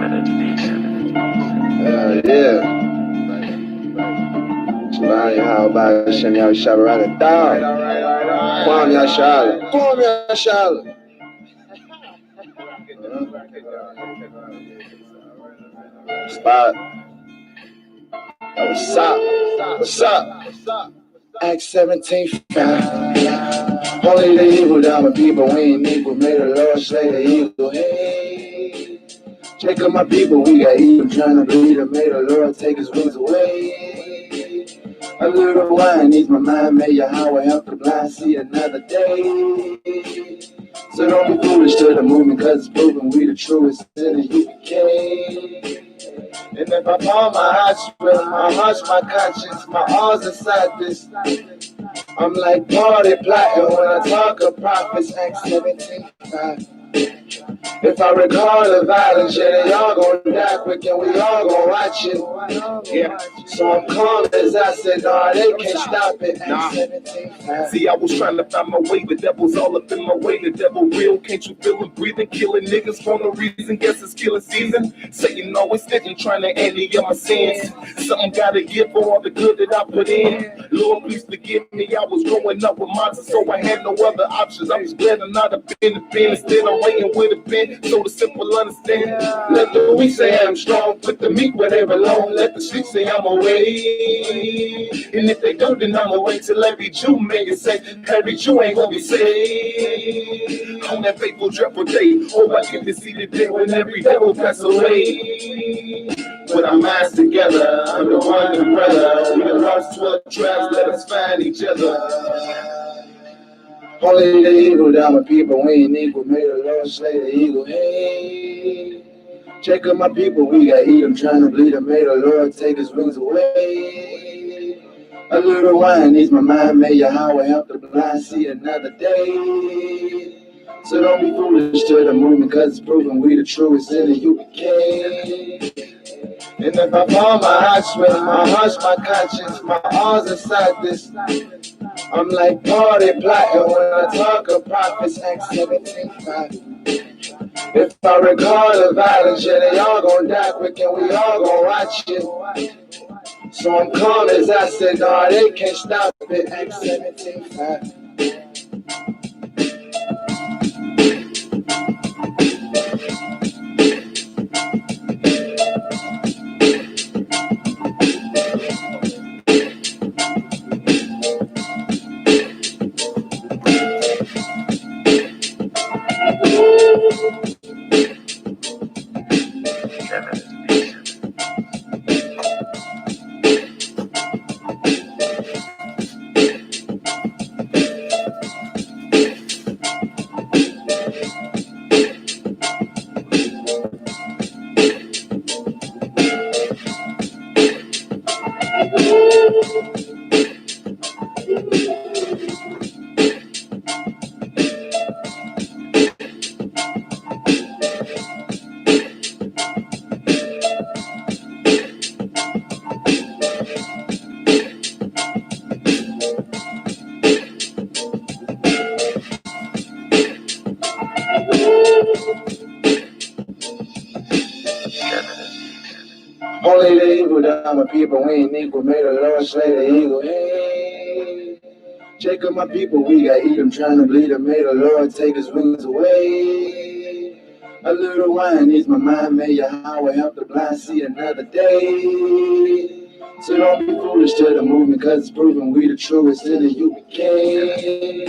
Yeah. Shabani, how about Shem Yah Shabbat around the dog? Kwam Yah Shalom. Kwam Yah Shalom. Spot. What's up? What's up? Act 17, only the evil down with people, we ain't equal. May the Lord slay the evil. Hey, check out my people, we got evil trying to bleed them. May the Lord take his wings away. A little wine needs my mind, may Yahweh help the blind see another day. So don't be foolish to the movement, cause it's proven we the truest in the U.K. And if I fall my heart with my heart's my conscience, my all's inside this. I'm like party plotting when I talk of prophets, Acts 17:5. If I recall the violence, yeah, they all gon' die quick and we all gon' watch it. Yeah. So I'm calm as I said, nah, they can't stop it. Acts 17:5. See, I was trying to find my way, the devil's all up in my way. The devil real, can't you feel him breathing? Killing niggas for no reason, guess it's killing season. Satan always snitching, trying to anti my sins. Something gotta give for all the good that I put in. Lord, please forgive me, I was growing up with monsters, so I had no other options. I was glad I'm not a pen to pen, instead I'm writing with a pen. So the simple understand. Let the weak say I'm strong, put the meek where they belong. Let the sheep say I'm away. And if they don't, then I'm away till every Jew make it say, every Jew ain't gonna be saved. On that faithful dreadful day, oh, I get to see the day when every devil pass away. Put our minds together under one umbrella. We the lost 12 tribes, let us find each other. Only the evil down with people, we ain't equal. May the Lord slay the eagle. Hey, check out my people, we got eat them, trying to bleed them. May the Lord take his wings away. A little wine needs my mind, may Yahweh help the blind see another day. So don't be foolish to the movement, cause it's proven we the truest in the U.K. And if I fall my heart's with my heart's my conscience, my all's inside this. I'm like party plotting when I talk of prophets, Acts 17:5. If I recall the violence, yeah, they all gon' die quick and we all gon' watch it. So I'm calm as I said, nah, they can't stop it, Acts 17:5. Only the evil down with people, we ain't equal. May the Lord slay the eagle. Hey, check out my people, we got eat them, trying to bleed them. May the Lord take his wings away. A little wine needs my mind, may Yahweh help the blind see another day. So don't be foolish to the movement, cause it's proven we the truest in the U.K.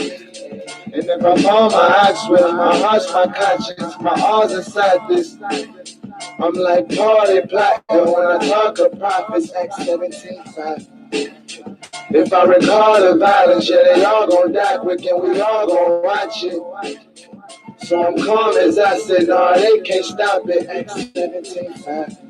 And if I fall my heart's with my heart's my conscience, my all's inside this. I'm like party plotting when I talk of prophets, Acts 17:5. If I recall the violence, yeah, they all gon' die quick and we all gon' watch it. So I'm calm as I said, nah, they can't stop it, Acts 17:5.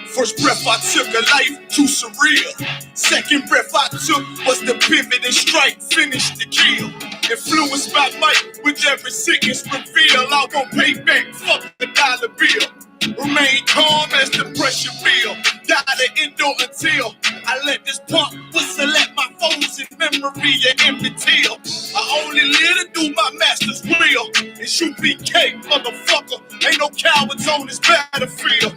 First breath I took, a life too surreal. Second breath I took was the pivot and strike, finish the kill. Influenced by might, with every sickness reveal. I won't pay back, fuck the dollar bill. Remain calm as the pressure build. Gotta endure until I let this pump whistle at my foes in memory and empty till. I only live to do my master's will. I.S.U.P.K, motherfucker. Ain't no cowards on this battlefield.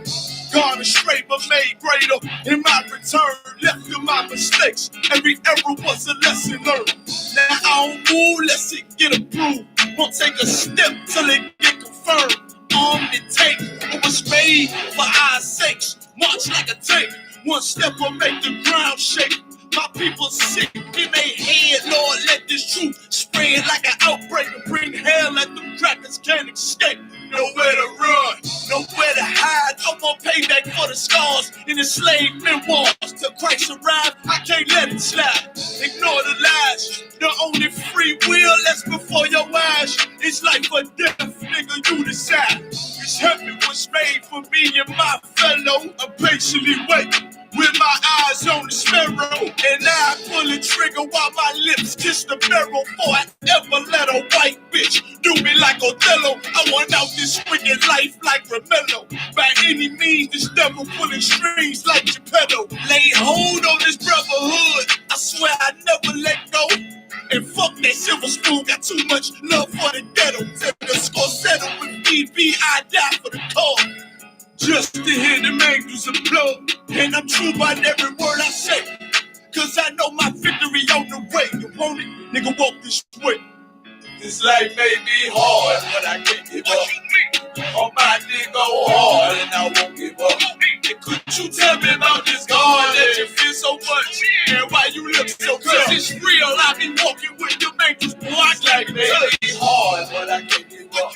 God is straight but made greater. In my return, left through my mistakes. Every error was a lesson learned. Now I don't move unless it get approved. Won't take a step till it get confirmed. Armed and take what was made for our sakes. March like a tank. One step will make the ground shake. My people sick in their head, Lord, let this truth spread like an outbreak and bring hell that them crackers can't escape. Nowhere to run, nowhere to hide. No more payback for the scars in the slave memoirs. Till Christ arrived, I can't let it slide. Ignore the lies. The only free will that's before your eyes is life or death, nigga, you decide. This heaven was made for me and my fellow. I patiently wait with my eyes on the sparrow, and I pull the trigger while my lips kiss the barrel. Before I ever let a white bitch do me like Othello. I want out this wicked life like Romello. By any means, this devil pulling strings like Geppetto. Lay hold on this brotherhood, I swear I never let go. And fuck that silver spoon, got too much love for the ghetto. Till the score settle with BB, I die for the cause. Just to hear them angels applaud. And I'm true by every word I say, cause I know my victory on the way. You want it? Nigga, walk this way. This life may be hard, but I can't give up. On my nigga hard, and I won't give up. And could you tell me about this God that you feel so much? And why you look so tough? Cause it's real, I be walking with them angels. Boy, I like it may be hard, but I can't give up.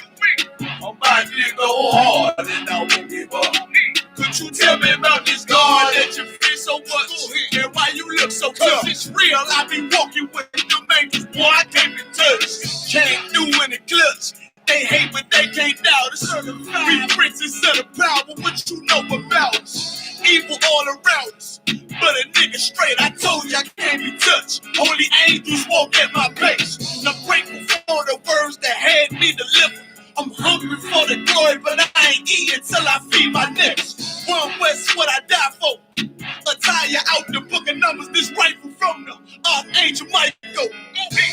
On my nigga hard, and I won't give up. Could you tell me about this God that you feel so much? And why you look so tough? Cause it's real, I be walking with them angels. Boy, I can't be touched. Can't do in the clutch. They hate, but they can't doubt us. We princes of the power, what you know about us? Evil all around us, but a nigga straight. I told you I can't be touched. Only angels walk at my pace. And I'm grateful for the words that had me delivered. I'm hungry for the glory, but I ain't eating till I feed my next. One West, what I die for. Attire out the book of Numbers, this rifle from the Archangel Michael.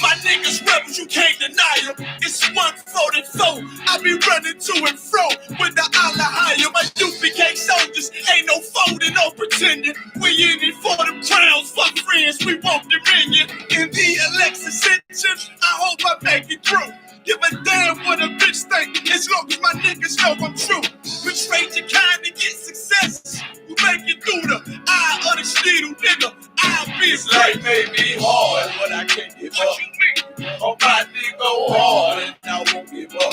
My niggas rebels, you can't deny them. It's 144. I be running to and fro with the Allah higher. My I.S.U.P.K soldiers ain't no folding, no pretending. We in it for them crowns, fuck friends, we want dominion. In the election ascension, I hope I make it through. Give a damn what a bitch think, as long as my niggas know I'm true. Betray your kind to get success. You make it through the eye of the needle, nigga. I'll be this life may be hard, but I can't give up. On my nigga hard, and I won't give up.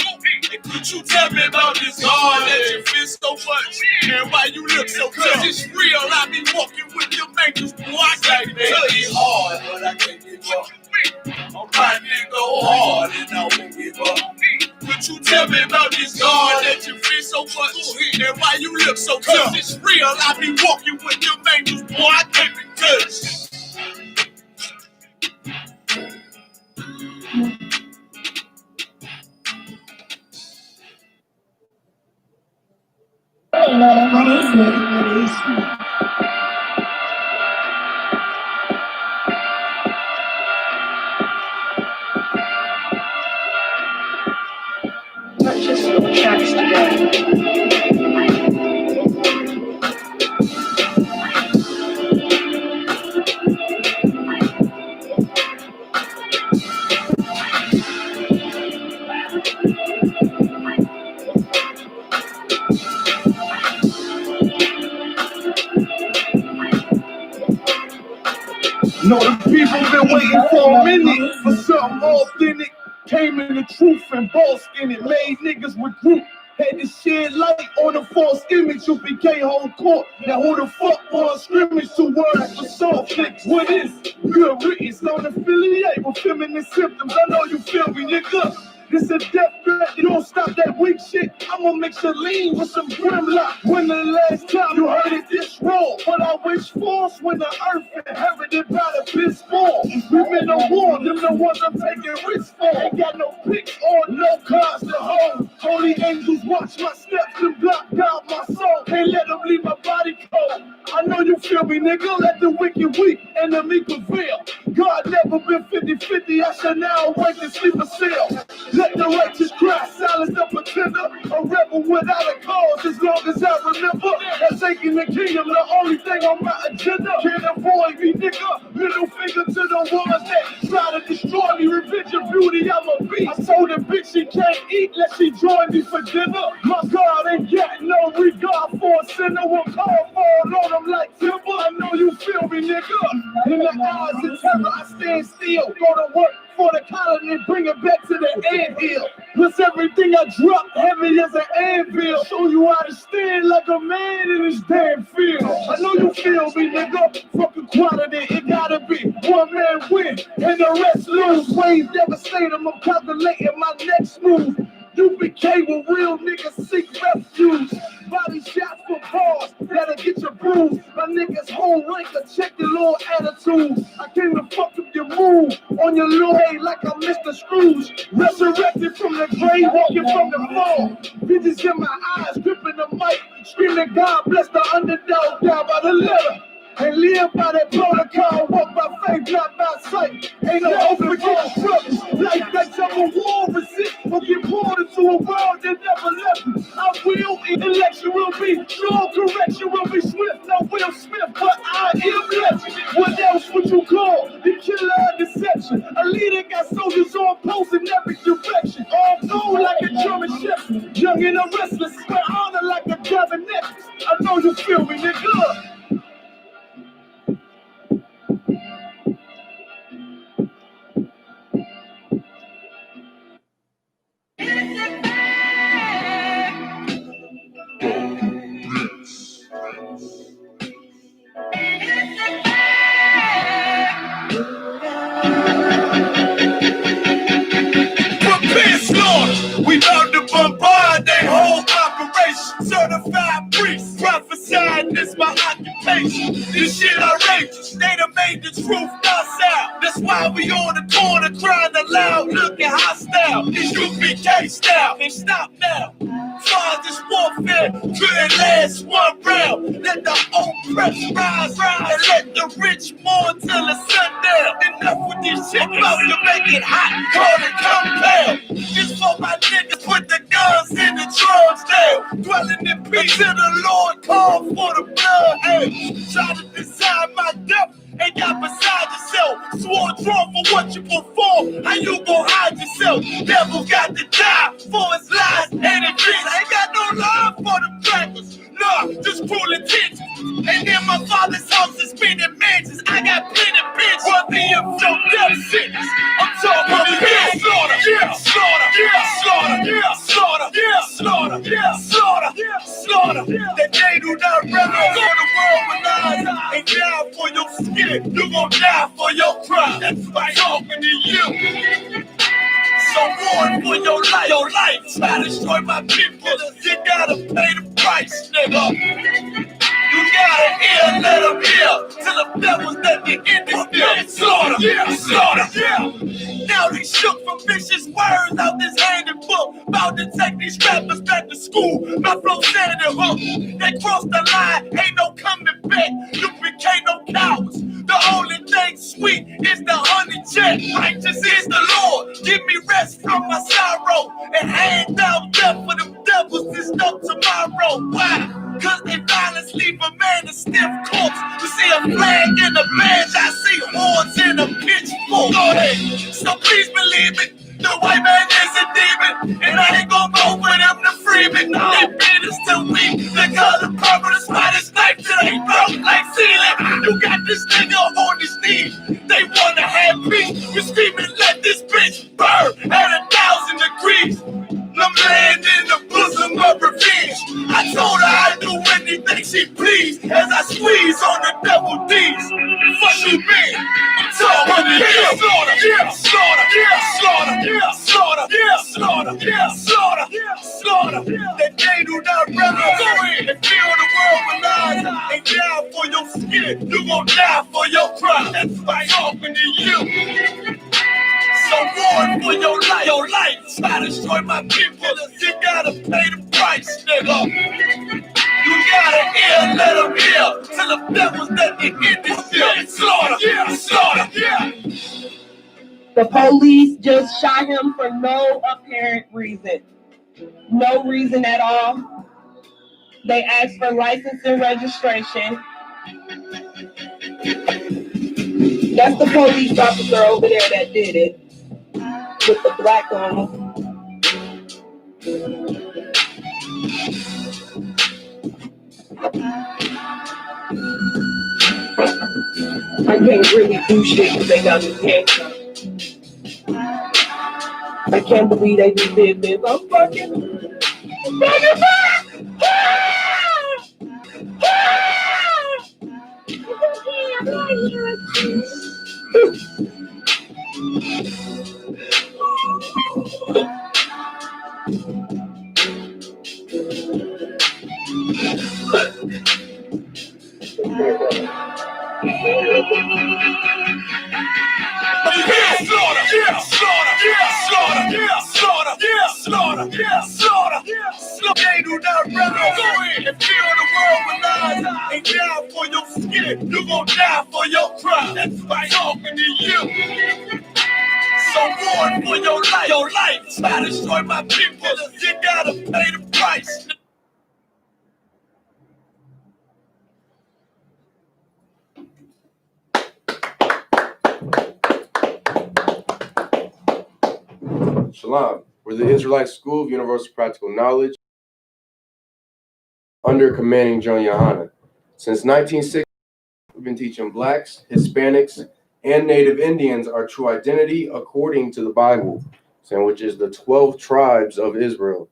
And could you tell me about this God that you feel so much? And why you look so tough? Cause it's real, I be walking with your angels. Boy, I can't may be hard, but I can't give up. On my nigga hard, and I won't give up. Could you tell me about this God that you feel so much? And why you look so tough? It's real, I be walking with your angels. Boy, I can't be touched. What is it? Purchase your tracks today. No, the people been waiting for a minute for something authentic. Came in the truth and bossed in it, made niggas recruit. Had to shed light on the false image. I.S.U.P.K home court. Now who the fuck was scrimmage? 2 words for soft flicks. What is good riddance? Don't affiliate with feminine symptoms. I know you feel me, nigga. This a death threat, you don't stop that weak shit. I'ma mix a lean with some grimlock. When the last time you heard it this raw? What I wish for's when the earth inherited by the piss fall. We've been to war, them the ones I'm taking risks for. Ain't got no picks or no cars to hold. Holy angels watch my steps and block out my soul. Can't let them leave my body cold. I know you feel me, nigga. Let the wicked weep and the meek prevail. God never been 50-50. I shall now awake and sleep a cell. Let the righteous cry, silence the pretender. A rebel without a cause, as long as I remember. That's taking the kingdom, the only thing on my agenda. Can't avoid me, nigga. Middle finger to the ones that try to destroy me. Revenge of beauty, I'm a beast. I told the bitch she can't eat unless she join me for dinner. My God ain't got no regard for a sinner. Will call fall on them like timber. I know you feel me, nigga. In the eyes of terror, I stand still. Go to work for the colony, bring it back to the anthill. Plus everything I drop heavy as an anvil. Show you how to stand like a man in this damn field. I know you feel me, nigga. Fucking quality, it gotta be one man win and the rest lose. Waves devastating, I'm calculating my next move. U.P.K with real niggas seek refuge. Body shots for bars that'll get you bruised. My niggas whole ranker, check your little attitude. I came to fuck up your mood on your little head like I'm Mr. Scrooge. Resurrected from the grave, walking from the fall. Bitches in my eyes, gripping the mic, screaming God bless the underdog down by the letter. And live by that protocol, walk by faith, not by sight. Ain't no hope for getting struggles. Like that type of war resist or get poured into a world that never left me. I will, election will be, no correction will be swift. No Will Smith, but I am legend. What else would you call the killer of deception? A leader got soldiers on posts in every direction. All gold like a German shepherd. Young and a restless, swear honor like a diamond necklace. I know you feel me, nigga. We about to bombard their whole operation. Certified priest, prophesying is my occupation. This shit outrageous, they done made the truth docile. That's why we on the corner crying aloud, looking hostile. This U.P.K style, can't stop now. Father's warfare couldn't last one round. Let the oppressed rise, and let the rich mourn till the sundown. Enough with this shit, about to make it hot, call it compound. Just for my niggas, put the guns in the drugs down. Dwelling in peace till the Lord called for the blood. Hey, try to decide my death. Ain't got beside yourself. Swore drawn for what you perform. How you gon' hide yourself? Devil got to die for his lies and his dreams. I ain't got no love for the crackers. Nah, just cruel intentions. And in my father's house is spinning mansions. I got plenty bitches worthy of your death sentence. I'm talking about slaughter, yeah, slaughter, yeah, slaughter, yeah, slaughter, yeah, slaughter, yeah, slaughter, yeah, slaughter. That they do not rise on the world with lies and die for your skin. You gon' die for your crime. That's why I'm talking to you. So war for your life. Your life. Try to destroy my people. You gotta pay the price, nigga. You gotta hear, let them hear. Till the devils let the end is still. Slaughter, yeah, slaughter, yeah. Now they shook from vicious words out this handbook. About to take these rappers back to school. My flow said it hook. They crossed the line, ain't no coming back. You became no cowards. The only thing sweet is the honey check. Righteous is the Lord. Give me rest from my sorrow. And hand down death for them devils is no tomorrow. Why? Cause they violence leave a man a stiff corpse. You see a flag in the badge, I see horns in a pitchfork. Go ahead. So please believe it. The white man is a demon, and I ain't gon' vote for them to free me. No. They beat us till we, the color purple, the spiders knife till they broke like ceiling. You got this nigga on his knees. They wanna have peace. You screaming, let this bitch burn at 1,000 degrees. I'm laying in the bosom of revenge. I told her I'd do anything she pleased as I squeeze on the double D's. Fuck you mean? I'm talking to you. Slaughter, yeah, slaughter, yeah, slaughter, yeah, slaughter, yeah, slaughter. slaughter, slaughter. That they do not represent and fill the world with lies. And die for your skin, you gon' die for your crime. That's why I'm talking to you. So war for your life. Your life. Try to destroy my people. You gotta pay the price, nigga. You gotta hear, let them hear. Tell the devils that they get this shit. Slaughter, slaughter. The police just shot him for no apparent reason. No reason at all. They asked for license and registration. That's the police officer over there that did it. With the black on. I can't really do shit because they got me handcuffed. I can't believe they just did this. I'm fucking back! They do not represent and fill the world with lies. And die for your skin, you gon' die for your crime. That's why I'm talking to you. So war for your life. Your life. Try to destroy my people. You gotta pay the price. Shalom. We're the Israelite School of Universal Practical Knowledge under commanding GEN.YAHANNA. Since 1960, we've been teaching Blacks, Hispanics, and Native Indians our true identity according to the Bible, which is the 12 tribes of Israel.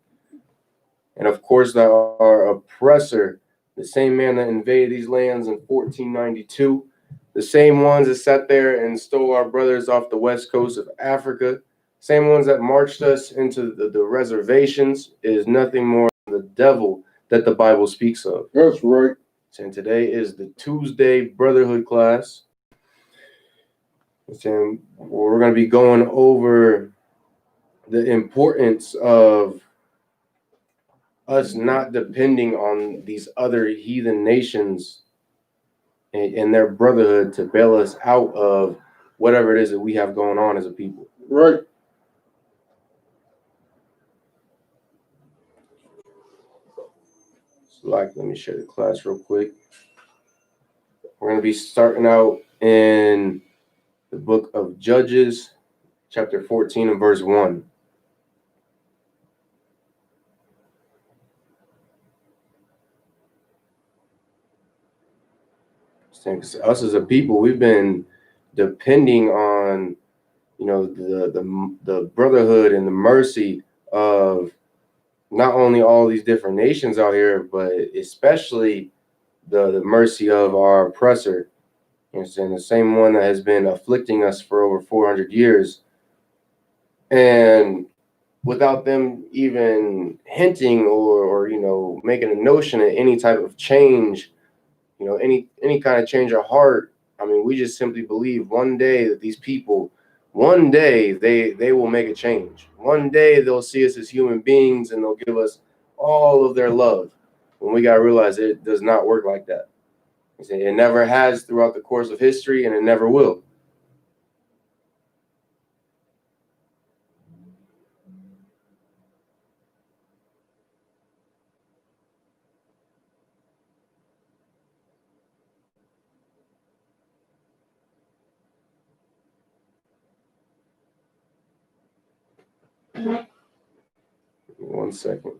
And of course, that our oppressor, the same man that invaded these lands in 1492, the same ones that sat there and stole our brothers off the west coast of Africa, same ones that marched us into the reservations, is nothing more than the devil that the Bible speaks of. That's right. And today is the Tuesday Brotherhood class. And we're going to be going over the importance of us not depending on these other heathen nations and their brotherhood to bail us out of whatever it is that we have going on as a people. Right. So let me share the class real quick. We're going to be starting out in the book of Judges, chapter 14 and verse 1. Us as a people, we've been depending on, the brotherhood and the mercy of not only all these different nations out here, but especially the mercy of our oppressor. And the same one that has been afflicting us for over 400 years. And without them even hinting or making a notion of any type of change, any kind of change of heart. I mean, we just simply believe one day that these people, one day they will make a change. One day they'll see us as human beings and they'll give us all of their love. When we got to realize it does not work like that. It never has throughout the course of history, and it never will. One second.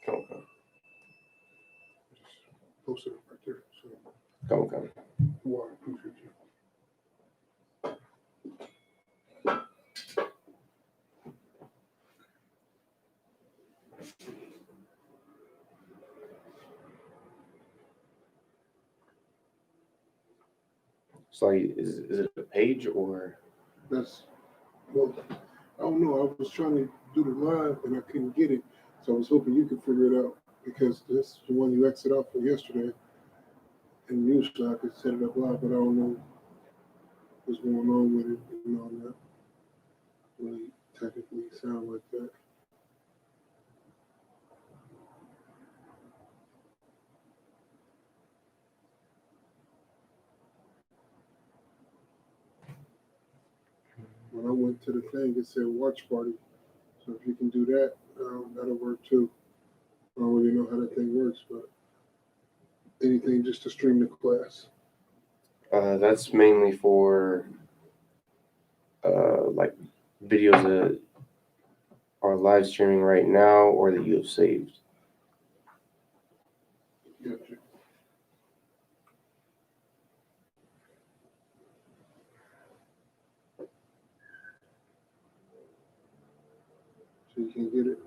Okay. Post it right there. Okay. Wow, I appreciate you. It's like, is it a page or? That's, well, I don't know. I was trying to do the live and I couldn't get it. So I was hoping you could figure it out because this is the one you exited out for yesterday. And usually I could set it up live, but I don't know what's going on with it and all that. Really technically sound like that. When I went to the thing, it said watch party. So if you can do that, that'll work too. I don't really know how that thing works, but anything just to stream the class. That's mainly for like videos that are live streaming right now or that you have saved. Gotcha. So you can get it.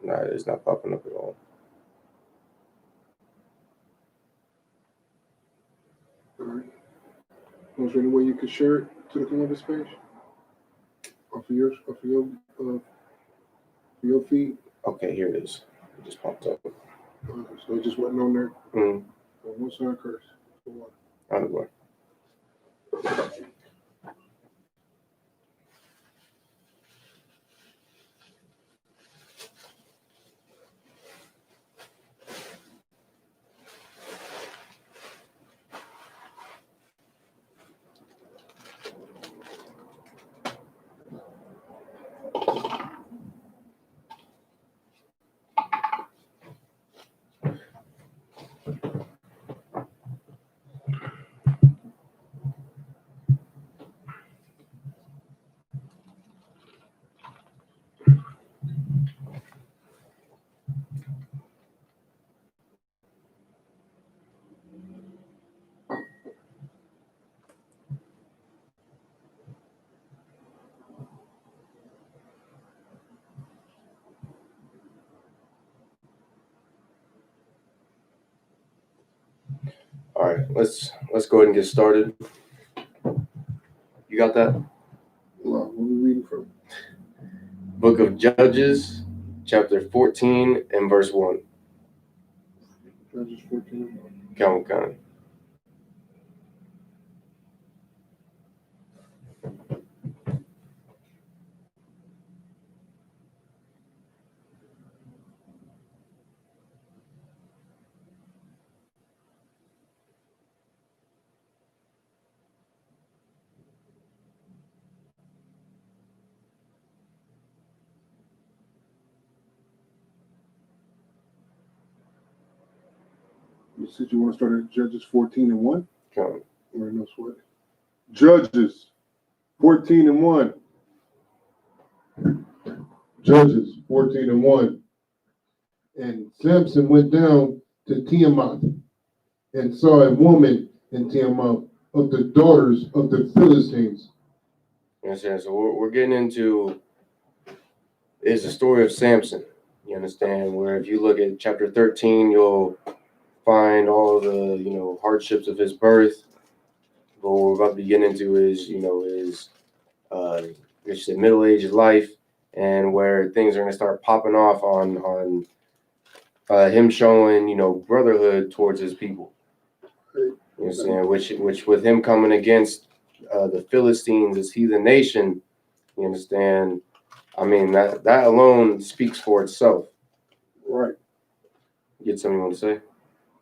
No, it's not popping up at all. All right. Was there any way you could share it to the Columbus page? Off of your feed? Okay, here it is. It just popped up. So it just wasn't on there? Mm-hmm. No sign curse. For what? Out of the way. All right, let's go ahead and get started. You got that? What are we reading from? Book of Judges, chapter 14 and verse 1. Judges 14. Count. You said you want to start at Judges 14 and 1? Count. Or no sweat. Judges 14 and 1. Judges 14 and 1. And Samson went down to Tiamat and saw a woman in Tiamat of the daughters of the Philistines. You understand? So we're getting into is the story of Samson. You understand? Where if you look at chapter 13, you'll find all the hardships of his birth. But what we're about to be getting into is his middle-aged life, and where things are going to start popping off on him showing brotherhood towards his people. You understand? Which with him coming against the Philistines, this heathen nation. You understand? I mean, that alone speaks for itself. Right. You get something you want to say?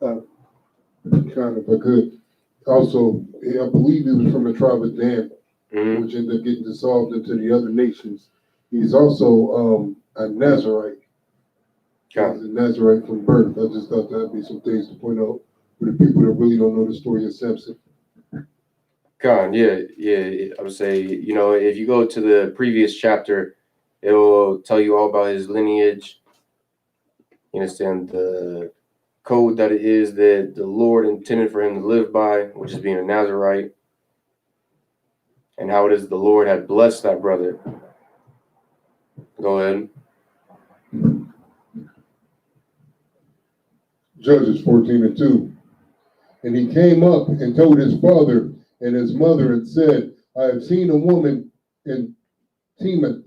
Kind of, I could. Also, I believe he was from the tribe of Dan, which ended up getting dissolved into the other nations. He's also a Nazarite. He's a Nazarite from birth. I just thought that'd be some things to point out for the people that really don't know the story of Samson. Yeah. I would say, if you go to the previous chapter, it will tell you all about his lineage. You understand the code that it is that the Lord intended for him to live by, which is being a Nazarite, and how it is the Lord had blessed that brother. Go ahead. Judges 14:2. And he came up and told his father and his mother and said, I have seen a woman in Timnath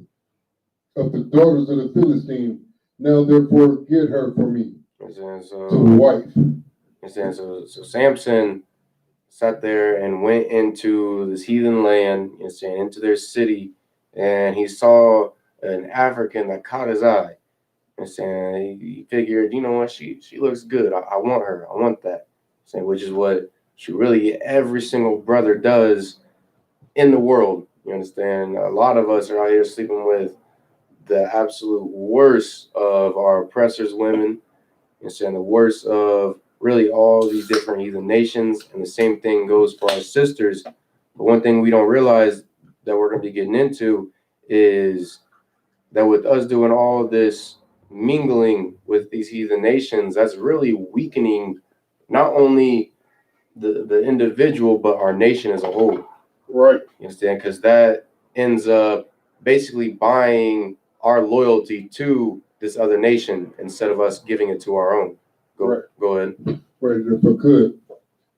of the daughters of the Philistine. Now therefore get her for me to the wife. So Samson sat there and went into this heathen land, into their city, and he saw an African that caught his eye. He figured, you know what, she looks good. I want her. I want that. Which is what every single brother does in the world. You understand? A lot of us are out here sleeping with the absolute worst of our oppressors' women, the worst of really all these different heathen nations. And the same thing goes for our sisters. But one thing we don't realize that we're going to be getting into is that with us doing all this mingling with these heathen nations, that's really weakening not only the individual, but our nation as a whole. Right. You understand? Because that ends up basically buying our loyalty to this other nation instead of us giving it to our own. Go ahead. Right, if I could,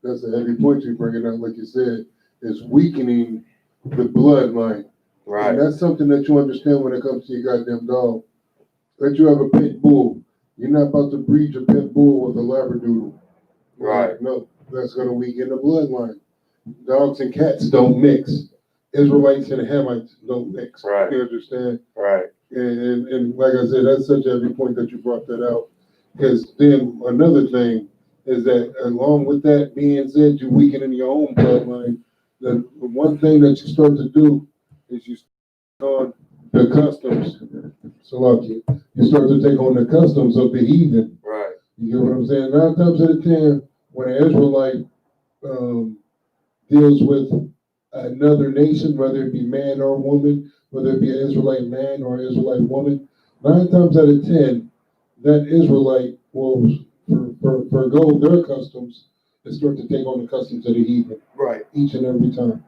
that's a heavy point you're bringing up, like you said, is weakening the bloodline. Right. And that's something that you understand when it comes to your goddamn dog. That you have a pit bull. You're not about to breed your pit bull with a Labradoodle. Right. No, that's going to weaken the bloodline. Dogs and cats don't mix. Israelites and Hamites don't mix. Right. You understand? Right. And like I said, that's such a heavy point that you brought that out. Because then another thing is that along with that being said, you're weakening your own bloodline. The one thing that you start to do is you start on the customs. So lucky. You start to take on the customs of the heathen. Right. You get what I'm saying? 9 times out of 10, when an Israelite deals with another nation, whether it be man or woman, whether it be an Israelite man or an Israelite woman, 9 times out of 10, that Israelite will forgo their customs and start to take on the customs of the heathen. Right. Each and every time.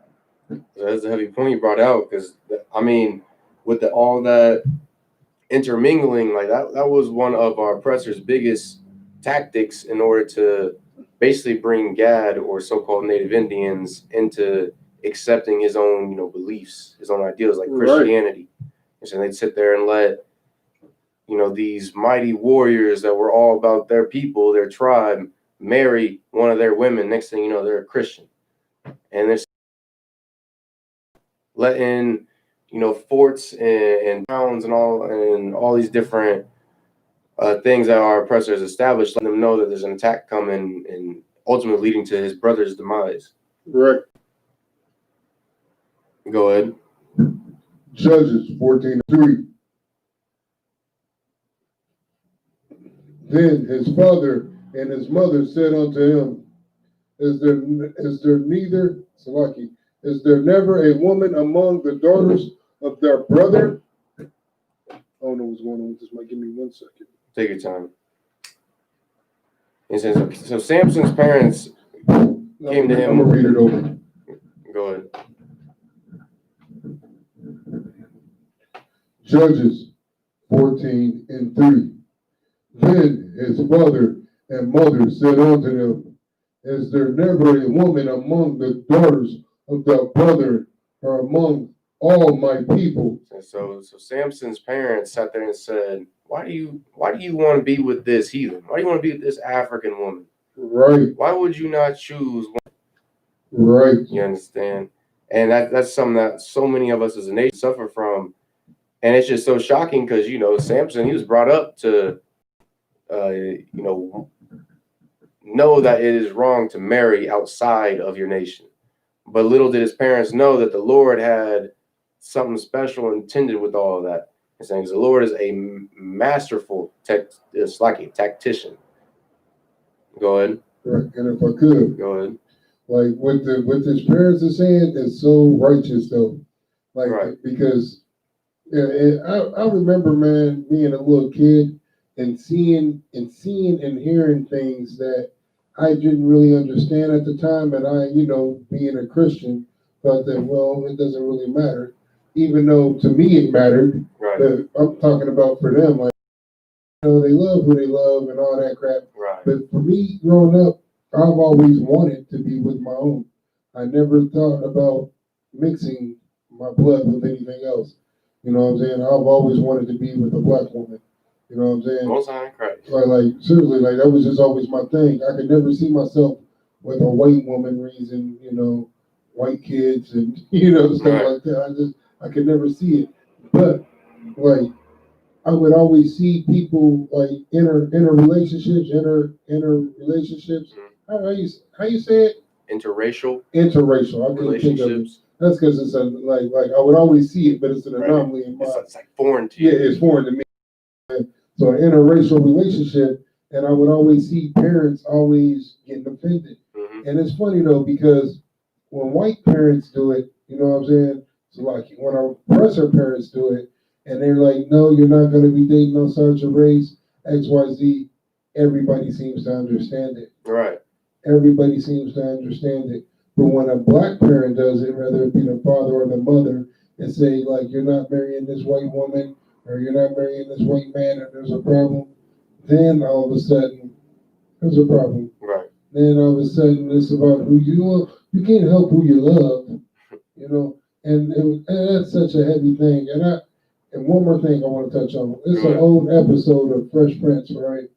So that's a heavy point you brought out, because I mean, with all that intermingling, like that was one of our oppressors' biggest tactics in order to basically bring Gad, or so-called Native Indians, into accepting his own, beliefs, his own ideals, like Christianity. And so they'd sit there and let, these mighty warriors that were all about their people, their tribe, marry one of their women. Next thing you know, they're a Christian. And they're letting, forts and towns and all these different things that our oppressors established, letting them know that there's an attack coming, and ultimately leading to his brother's demise. Right. Go ahead. Judges 14:3. Then his father and his mother said unto him, Is there never a woman among the daughters of their brother? I don't know what's going on with this. Might give me 1 second. Take your time. It says, so Samson's parents came to him. I'm gonna read it over. Go ahead. Judges 14:3. Then his father and mother said unto him, Is there never a woman among the daughters of thy brother, or among all my people? And so Samson's parents sat there and said, Why do you want to be with this heathen? Why do you want to be with this African woman? Right. Why would you not choose one? Right. You understand? And that's something that so many of us as a nation suffer from. And it's just so shocking because, Samson, he was brought up to, know that it is wrong to marry outside of your nation. But little did his parents know that the Lord had something special intended with all of that. And saying the Lord is a masterful it's like a tactician. Go ahead. Right. And if I could, go ahead. Like what his parents are saying is so righteous though. Like because I remember, man, being a little kid and seeing and hearing things that I didn't really understand at the time, and I, being a Christian, thought that, well, it doesn't really matter, even though to me it mattered. Right. But I'm talking about for them, like know, they love who they love and all that crap. Right. But for me, growing up, I've always wanted to be with my own. I never thought about mixing my blood with anything else. You know what I'm saying? I've always wanted to be with a black woman. You know what I'm saying? Most High in Christ. Like seriously, like that was just always my thing. I could never see myself with a white woman raising, you know, white kids and stuff like that. I could never see it. But like I would always see people like inner relationships. How you say it? Interracial. Interracial. I couldn't think of it. That's because it's a like I would always see it, but it's an anomaly in my. It's like foreign to you. Yeah, it's foreign to me. So an interracial relationship, and I would always see parents always getting offended. Mm-hmm. And it's funny though because when white parents do it, you know what I'm saying? So like when our oppressor parents do it, and they're like, no, you're not going to be dating no such a race, XYZ. Everybody seems to understand it. Right. Everybody seems to understand it. But when a black parent does it, whether it be the father or the mother, and say like, you're not marrying this white woman, or you're not marrying this white man, and there's a problem, then all of a sudden, there's a problem. Right. Then all of a sudden, it's about who you love. You can't help who you love, you know. And that's such a heavy thing. And one more thing I want to touch on. It's an old episode of Fresh Prince, right,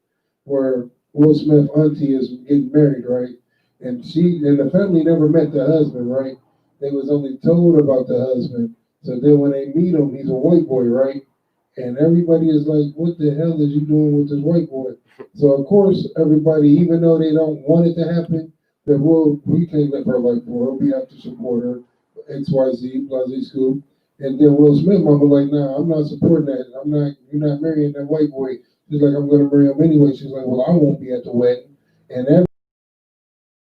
where Will Smith auntie is getting married, right, and the family never met the husband, right. They was only told about the husband. So then when they meet him, he's a white boy, right. And everybody is like, what the hell is you doing with this white boy? So, of course, everybody, even though they don't want it to happen, that we can't live her life for her. We have to support her, XYZ, Blase Scoop. And then Will Smith, mama, like, nah, I'm not supporting that. You're not marrying that white boy. She's like, I'm going to marry him anyway. She's like, well, I won't be at the wedding. And that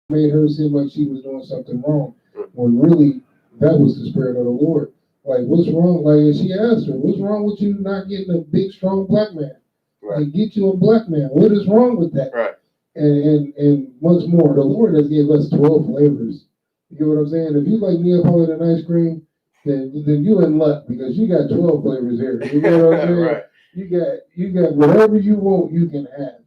made her seem like she was doing something wrong, when really, that was the spirit of the Lord. Like, what's wrong? Like, she asked her, what's wrong with you not getting a big, strong black man? Right. Like, get you a black man. What is wrong with that? Right. And once more, the Lord has gave us 12 flavors. You get what I'm saying? If you like Neapolitan ice cream, then you in luck because you got 12 flavors here. You get what I'm saying? Right. You got whatever you want, you can have.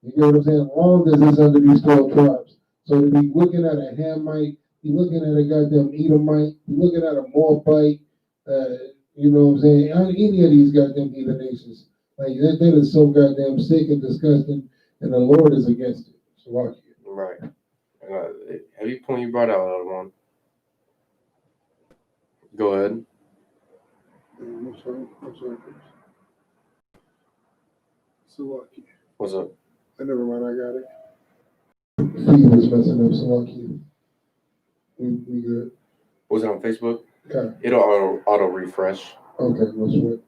You get what I'm saying? As long as it's under these 12 tribes. So to be looking at a Hamite, be looking at a goddamn Edomite, be looking at a Moabite, you know what I'm saying? Any of these goddamn heathen nations. Like, that is so goddamn sick and disgusting, and the Lord is against it. So, right. Every point you brought out, other one. Go ahead. I'm sorry. Salaki. What's up? Never mind, I got it. Feed was messing up, Salaki. We good. Was it on Facebook? Yeah. It'll auto refresh. Okay, no sweat.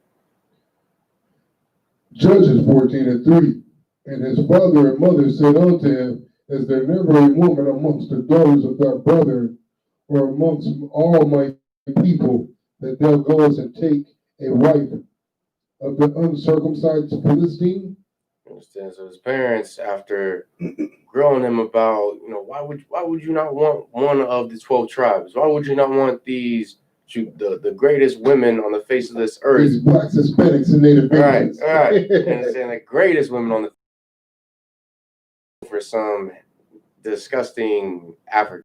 Judges 14:3. And his father and mother said unto him, is there never a woman amongst the daughters of thy brother, or amongst all my people, that thou goest and take a wife of the uncircumcised Philistine? Understand? So his parents, after growing him about, why would you not want one of the 12 tribes? Why would you not want the greatest women on the face of this earth? These blacks, Hispanics, and Native Americans. Right. And saying the greatest women on the for some disgusting African.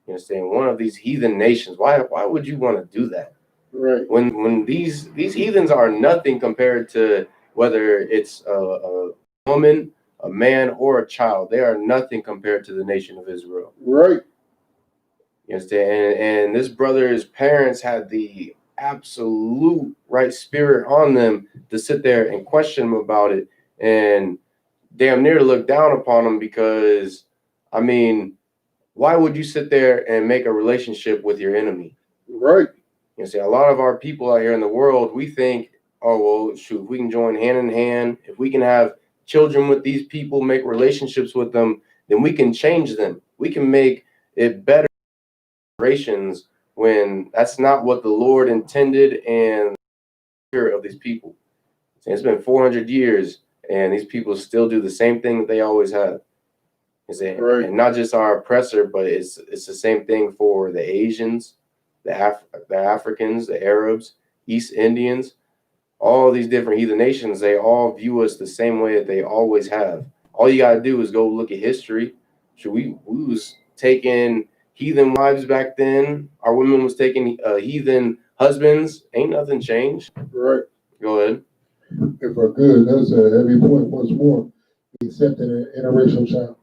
You understand? One of these heathen nations. Why would you want to do that? Right. When these heathens are nothing compared to whether it's a woman, a man, or a child. They are nothing compared to the nation of Israel. Right. You understand? And this brother's parents had the absolute right spirit on them to sit there and question him about it, and damn near look down upon him because, I mean, why would you sit there and make a relationship with your enemy? Right. You see, a lot of our people out here in the world, we think, oh, well, shoot, if we can join hand in hand, if we can have children with these people, make relationships with them, then we can change them. We can make it better generations, when that's not what the Lord intended and the spirit of these people. So it's been 400 years, and these people still do the same thing that they always have. Right. And not just our oppressor, but it's the same thing for the Asians, the Africans, the Arabs, East Indians. all these different heathen nations, they all view us the same way that they always have. All you got to do is go look at history. We was taking heathen wives back then. Our women was taking heathen husbands. Ain't nothing changed. Right. Go ahead. If I could, that's a heavy point once more. Accepting an interracial child.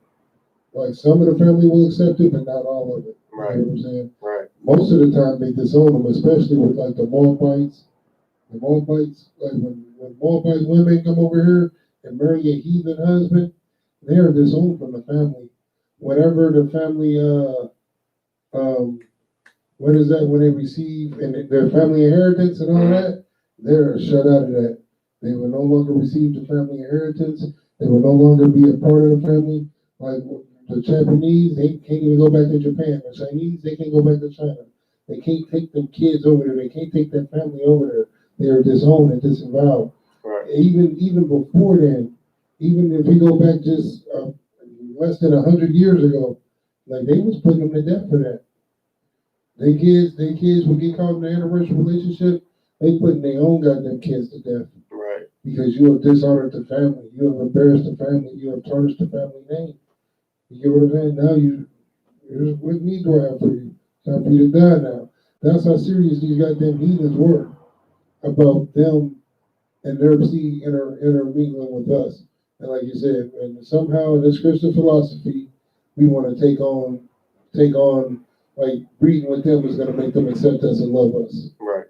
Like some of the family will accept it, but not all of it. Right. You know what I'm saying? Right. Most of the time they disown them, especially with like the Moabites. The Moabites, like when Moabite women come over here and marry a heathen husband, they are disowned from the family. Whenever the family, what is that? When they receive and their family inheritance and all that, they're shut out of that. They will no longer receive the family inheritance. They will no longer be a part of the family. Like the Japanese, they can't even go back to Japan. The Chinese, they can't go back to China. They can't take them kids over there. They can't take that family over there. They are disowned and disavowed. Right. Even before then, even if you go back just less than 100 years ago, like they was putting them to death for that. They kids would get caught in an interracial relationship. They putting their own goddamn kids to death. Right. Because you have dishonored the family. You have embarrassed the family. You have tarnished the family name. You get what I'm saying? Now what need do I have for you? Time for you to die now. That's how serious these goddamn heathens were about them and their seed intermingling with us. And like you said, and somehow in this Christian philosophy, we want to take on like breeding with them is going to make them accept us and love us. Right.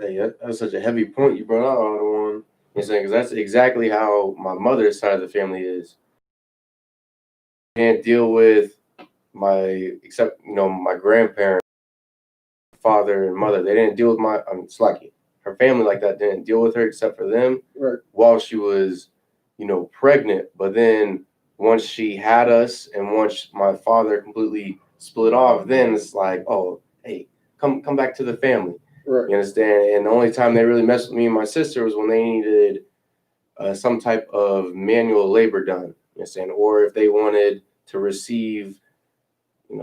Hey, that's such a heavy point you brought out, Otto. You're saying, because that's exactly how my mother's side of the family is. Can't deal with my grandparents, father and mother. They didn't deal with Slacky. Her family like that didn't deal with her except for them while she was, pregnant. But then once she had us and once my father completely split off, then it's like, oh, hey, come back to the family. Right. You understand? And the only time they really messed with me and my sister was when they needed some type of manual labor done. You understand? Or if they wanted to receive,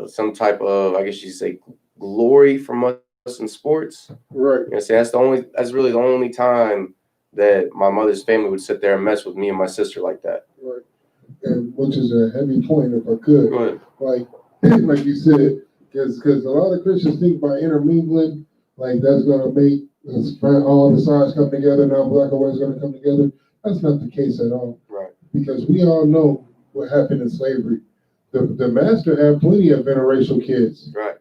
some type of, I guess you say, glory from us in sports. Right. You understand? That's really the only time that my mother's family would sit there and mess with me and my sister like that. Right. And which is a heavy point, if I could. Go ahead. Like you said, because a lot of Christians think by intermingling, like that's gonna make all the sides come together. Now black and white is gonna come together. That's not the case at all. Right. Because we all know what happened in slavery. The master had plenty of interracial kids. Right.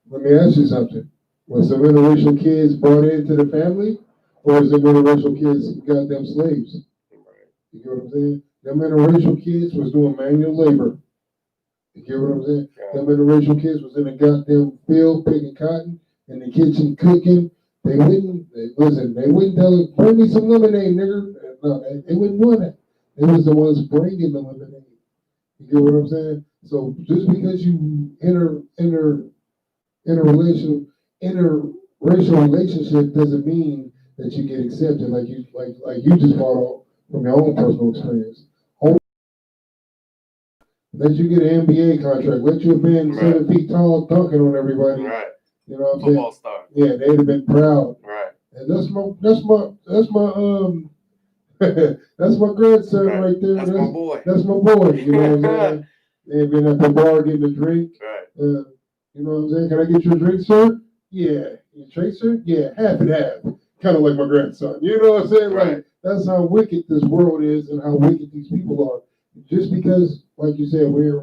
Let me ask you something. Was some interracial kids brought into the family, or was the interracial kids goddamn slaves? Right. You get what I'm saying? Them interracial kids was doing manual labor. You get what I'm saying? Yeah. Them interracial kids was in the goddamn field picking cotton, in the kitchen cooking. They wouldn't tell them, bring me some lemonade, nigga. No, they wouldn't do that. They was the ones bringing the lemonade. You get what I'm saying? So just because you interracial relationship doesn't mean that you get accepted like you just brought up from your own personal experience. Let you get an NBA contract. Let you have been 7 feet tall, dunking on everybody. Right. You know what I'm saying? Football star. Yeah, they'd have been proud. Right. And that's my that's my grandson right there. That's my boy. That's my boy. You know what I'm saying? They've been at the bar getting a drink. Right. You know what I'm saying? Can I get you a drink, sir? Yeah. You tracer? Yeah, half and half. Kind of like my grandson. You know what I'm saying? Right. Like that's how wicked this world is and how wicked these people are. Just because, like you said, we're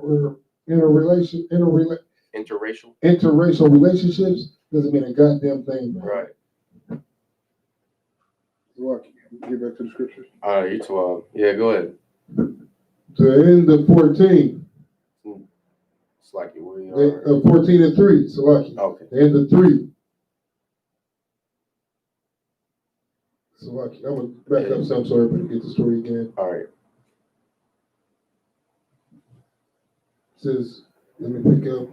interracial relationships doesn't mean a goddamn thing, man. Right. Get back to the scriptures. All right, you 12. Yeah, go ahead. To end of 14. Slacky, where you are? 14 and 3, Salaki. Okay. The end of 3. Salaki. I'm going to back up some so everybody get the story again. All right. It says, let me pick up.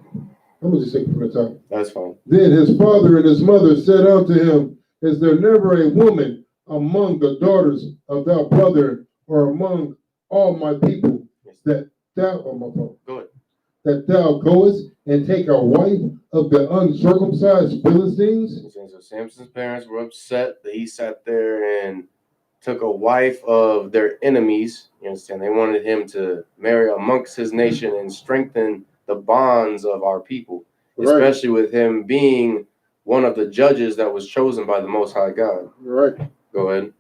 I'm going to just take it from the top. That's fine. Then his father and his mother said unto him, is there never a woman among the daughters of thy brother or among all my people that thou, on my phone, go ahead, that thou goest and take a wife of the uncircumcised Philistines? So Samson's parents were upset that he sat there and took a wife of their enemies. You understand? They wanted him to marry amongst his nation and strengthen the bonds of our people, especially with him being one of the judges that was chosen by the Most High God. Right. Go ahead.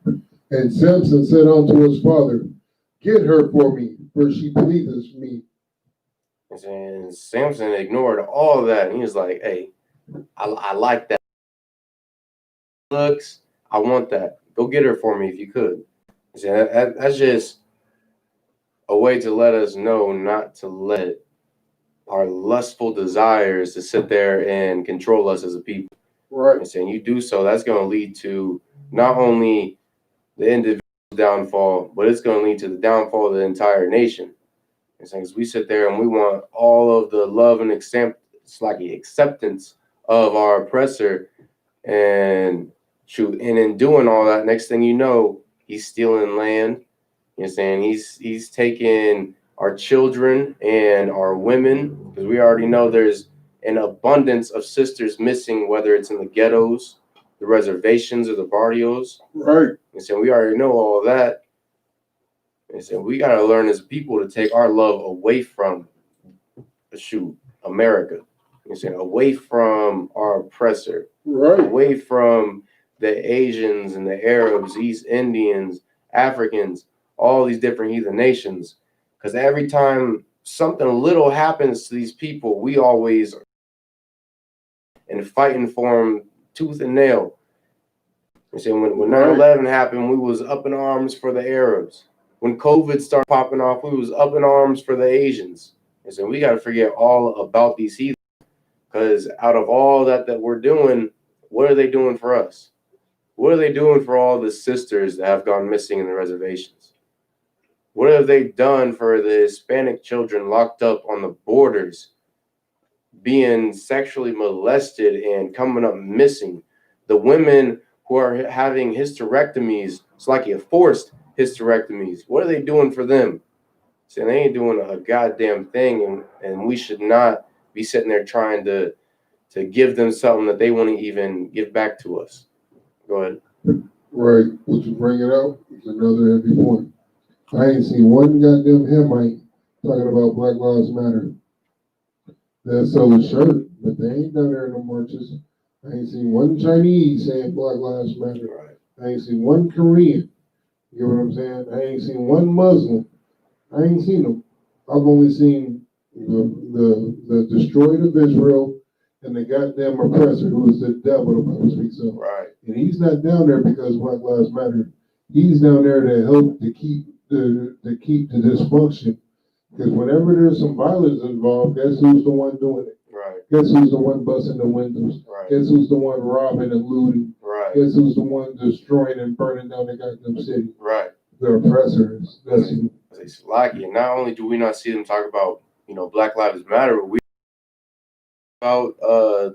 And Samson said unto his father, get her for me, for she pleaseth me. And Samson ignored all of that, and he was like, hey, I like that looks. I want that. Go get her for me if you could. That's just a way to let us know not to let our lustful desires to sit there and control us as a people. Right. And saying you do so, that's going to lead to not only the individual downfall, but it's going to lead to the downfall of the entire nation. And saying we sit there and we want all of the love and acceptance of our oppressor, and shoot, and in doing all that, next thing you know, he's stealing land. You know what I'm saying? He's taking our children and our women, because we already know there's an abundance of sisters missing, whether it's in the ghettos, the reservations, or the barrios. Right. And so we already know all of that. And so we got to learn as people to take our love away from America. You know, away from our oppressor, right, away from the Asians and the Arabs, East Indians, Africans, all these different heathen nations. Because every time something little happens to these people, we always and fighting for them tooth and nail. You see, when 9/11 happened, we was up in arms for the Arabs. When COVID started popping off, we was up in arms for the Asians. And so we got to forget all about these heathens, because out of all that we're doing, what are they doing for us? What are they doing for all the sisters that have gone missing in the reservations? What have they done for the Hispanic children locked up on the borders, being sexually molested and coming up missing? The women who are having hysterectomies, it's like forced hysterectomies. What are they doing for them? So they ain't doing a goddamn thing, and we should not be sitting there trying to give them something that they won't even give back to us. Go ahead. Right, what you bring it out is another heavy point. I ain't seen one goddamn Hamite talking about Black Lives Matter. They'll sell a shirt, but they ain't down there in the marches. I ain't seen one Chinese saying Black Lives Matter. Right. I ain't seen one Korean. You know what I'm saying? I ain't seen one Muslim. I ain't seen them. I've only seen the destroyer of Israel and the goddamn oppressor, who is the devil, the Bible speaks of. Right. And he's not down there because Black Lives Matter. He's down there to help to keep the dysfunction. Because whenever there's some violence involved, guess who's the one doing it? Right. Guess who's the one busting the windows? Right. Guess who's the one robbing and looting? Right. Guess who's the one destroying and burning down the goddamn city? Right. The oppressors. That's who. It's lucky. And not only do we not see them talk about, Black Lives Matter, but we about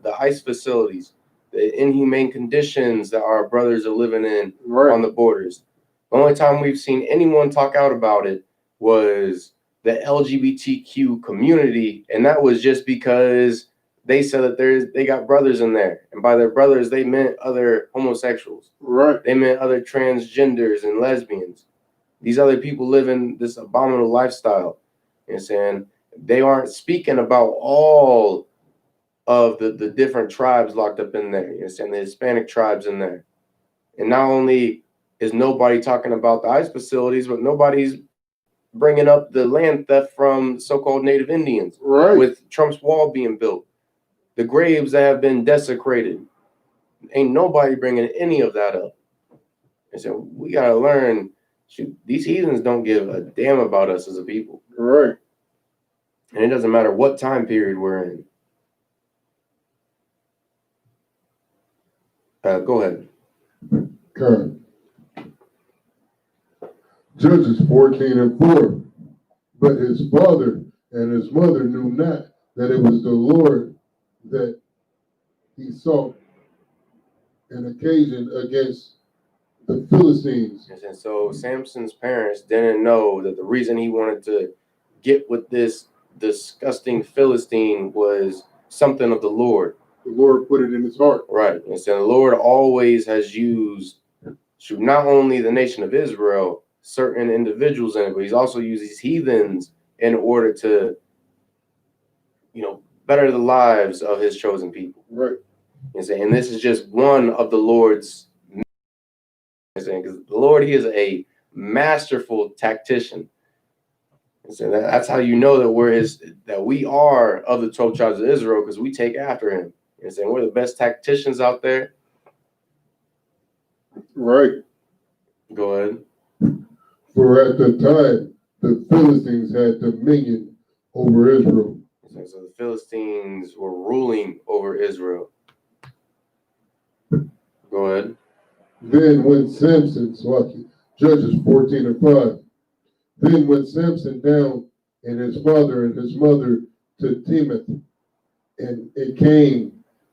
the ICE facilities, the inhumane conditions that our brothers are living in on the borders. The only time we've seen anyone talk out about it was the LGBTQ community, and that was just because they said that they got brothers in there, and by their brothers they meant other homosexuals. Right. They meant other transgenders and lesbians. These other people live in this abominable lifestyle. You know what I'm saying? They aren't speaking about all of the different tribes locked up in there. You know what I'm saying? The Hispanic tribes in there. And not only is nobody talking about the ICE facilities, but nobody's bringing up the land theft from so-called Native Indians. Right. With Trump's wall being built. The graves that have been desecrated. Ain't nobody bringing any of that up. And so we got to learn, these heathens don't give a damn about us as a people. Right. And it doesn't matter what time period we're in. Go ahead. God. Judges 14:4. But his father and his mother knew not that it was the Lord that he sought an occasion against the Philistines. And so Samson's parents didn't know that the reason he wanted to get with this disgusting Philistine was something of the Lord. The Lord put it in his heart. Right. And so the Lord always has used not only the nation of Israel, certain individuals in it, but he's also used these heathens in order to, better the lives of his chosen people. Right. And this is just one of the Lord's, because the Lord, he is a masterful tactician. And so that's how you know that we are of the 12 tribes of Israel, because we take after him. And saying we're the best tacticians out there. Right. Go ahead. For at the time, the Philistines had dominion over Israel. So the Philistines were ruling over Israel. Go ahead. Then when Samson, Judges 14:5. Then went Samson down and his father and his mother to Timnath, and it came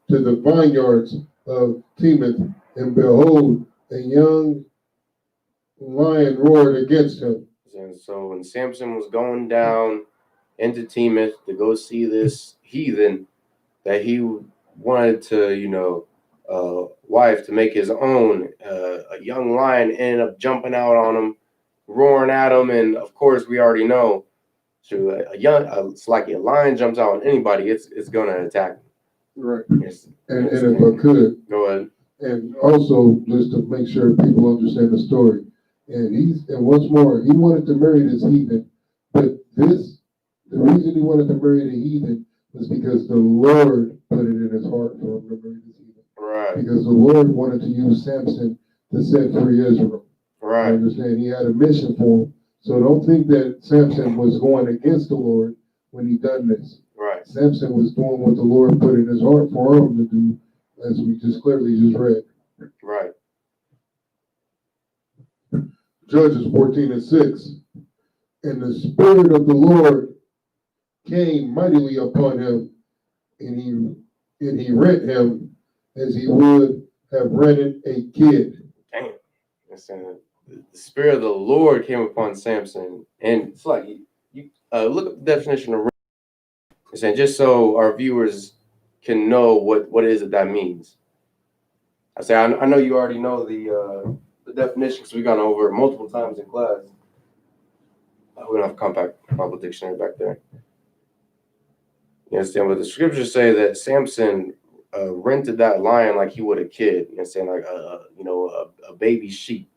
to the vineyards of Timnath, and behold, a young lion roared against him. And so when Samson was going down into Timnath to go see this heathen that he wanted to, wife to make his own, a young lion ended up jumping out on him, roaring at him, and of course we already know, it's like a lion jumps out on anybody, it's gonna attack him. Right. And if I could go ahead. And also just to make sure people understand the story. And once more, he wanted to marry this heathen, but the reason he wanted to marry the heathen was because the Lord put it in his heart for him to marry this heathen. Right. Because the Lord wanted to use Samson to set free Israel. Right. You understand? He had a mission for him. So don't think that Samson was going against the Lord when he done this. Right. Samson was doing what the Lord put in his heart for him to do, as we just clearly just read. Right. Judges 14:6. And the Spirit of the Lord came mightily upon him, and he rent him as he would have rented a kid. Damn. The Spirit of the Lord came upon Samson, and it's like you look up the definition of rent, and just so our viewers can know what it is that means. I know you already know the definition because we've gone over it multiple times in class. We don't have a compact Bible dictionary back there. You understand? But the scriptures say that Samson rented that lion like he would a kid. You understand? Like a baby sheep.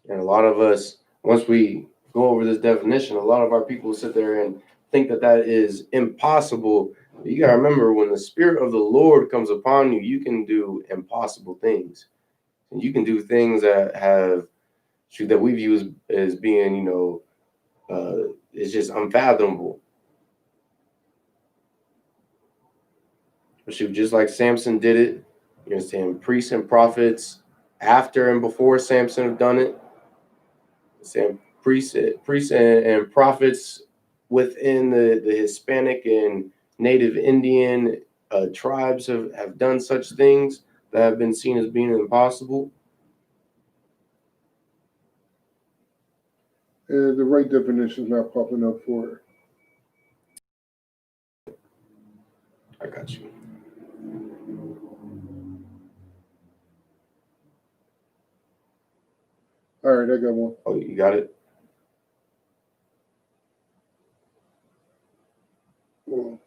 And a lot of us, once we go over this definition, a lot of our people sit there and think that is impossible. But you got to remember, when the Spirit of the Lord comes upon you, you can do impossible things. And you can do things that we view as being, it's just unfathomable. But just like Samson did it, you understand, priests and prophets after and before Samson have done it. Saying priests and prophets within the Hispanic and Native Indian tribes have done such things that have been seen as being impossible. The right definition is not popping up for it. I got you. All right, I got one. Oh, you got it? Well,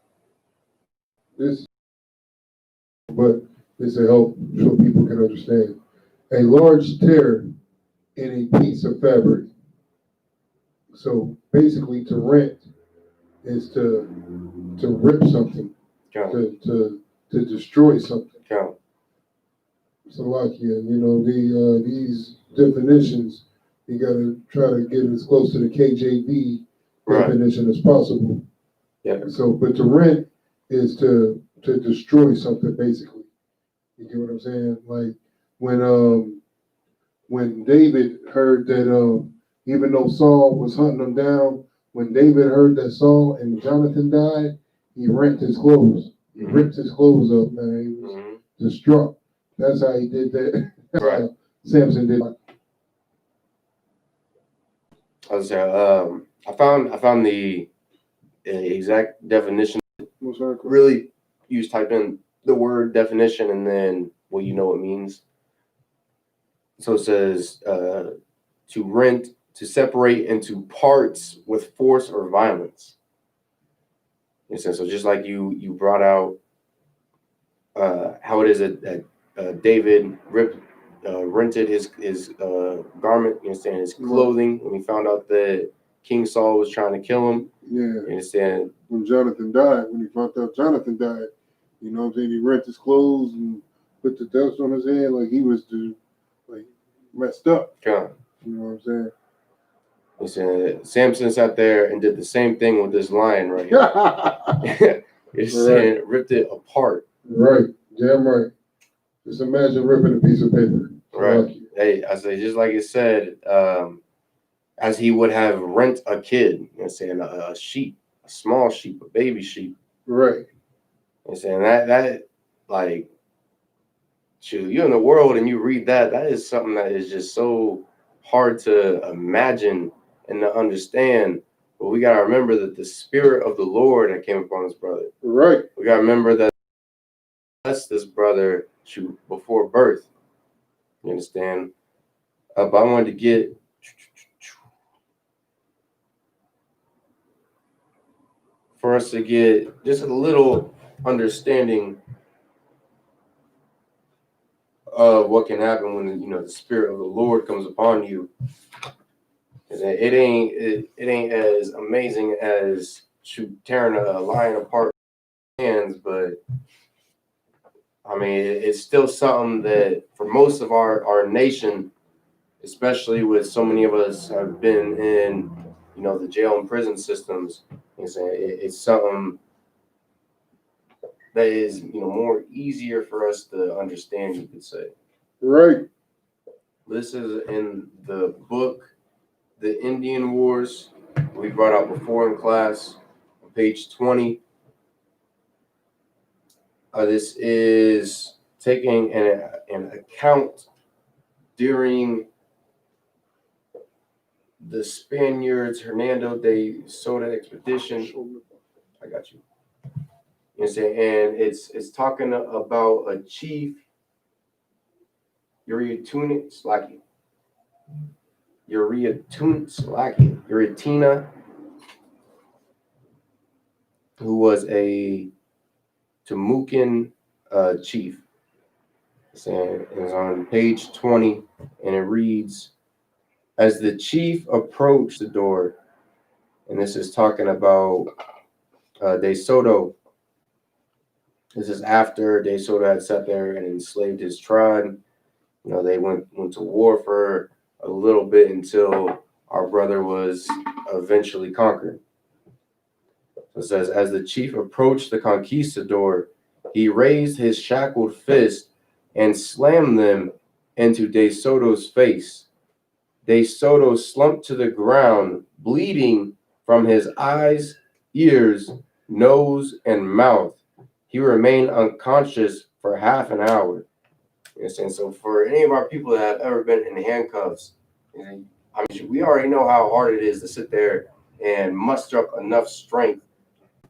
but this will help so people can understand. A large tear in a piece of fabric. So basically, to rent is to rip something, to destroy something. Count. So like, these definitions, you got to try to get as close to the KJV definition as possible. Yeah. So, but to rent is to destroy something, basically. You get what I'm saying? Like when David heard that, even though Saul was hunting him down, when David heard that Saul and Jonathan died, he rent his clothes. He ripped his clothes up, man. He was distraught. That's how he did that. Right. Samson did. I was I found the exact definition. Really, you just type in the word definition and then what you know it means. So it says to rent, to separate into parts with force or violence. And so just like you brought out how it is that David rented his garment, you understand, his clothing, when he found out that King Saul was trying to kill him. Yeah. You understand? When Jonathan died, when he found out Jonathan died, you know what I'm saying, he rent his clothes and put the dust on his head like he was like messed up. Yeah. You know what I'm saying? He said Samson sat there and did the same thing with this lion right here. You're saying ripped it apart. Right, damn right. Just imagine ripping a piece of paper. Right. Hey, I say just like it said, as he would have rent a kid. You know, saying a sheep, a small sheep, a baby sheep. Right. And saying that like, shoot, you're in the world and you read that is something that is just so hard to imagine and to understand. But we gotta remember that the spirit of the Lord that came upon this brother. Right. We gotta remember that blessed this brother before birth. You understand? But I wanted to get for us to get just a little understanding of what can happen when the spirit of the Lord comes upon you. It ain't as amazing as tearing a lion apart with hands, but I mean it's still something that for most of our nation, especially with so many of us have been in the jail and prison systems, it's something that is more easier for us to understand, you could say. Right. This is in the book The Indian Wars, we brought out before in class, page 20. This is taking an account during the Spaniards' Hernando de Soto expedition. I got you. You know, and it's talking about a chief, Uritina, who was a Temucan chief. It's on page 20, and it reads, as the chief approached the door, and this is talking about De Soto. This is after De Soto had sat there and enslaved his tribe. They went to war for a little bit until our brother was eventually conquered. So it says, as the chief approached the conquistador, he raised his shackled fist and slammed them into De Soto's face. De Soto slumped to the ground, bleeding from his eyes, ears, nose, and mouth. He remained unconscious for half an hour. And so for any of our people that have ever been in handcuffs, I mean, we already know how hard it is to sit there and muster up enough strength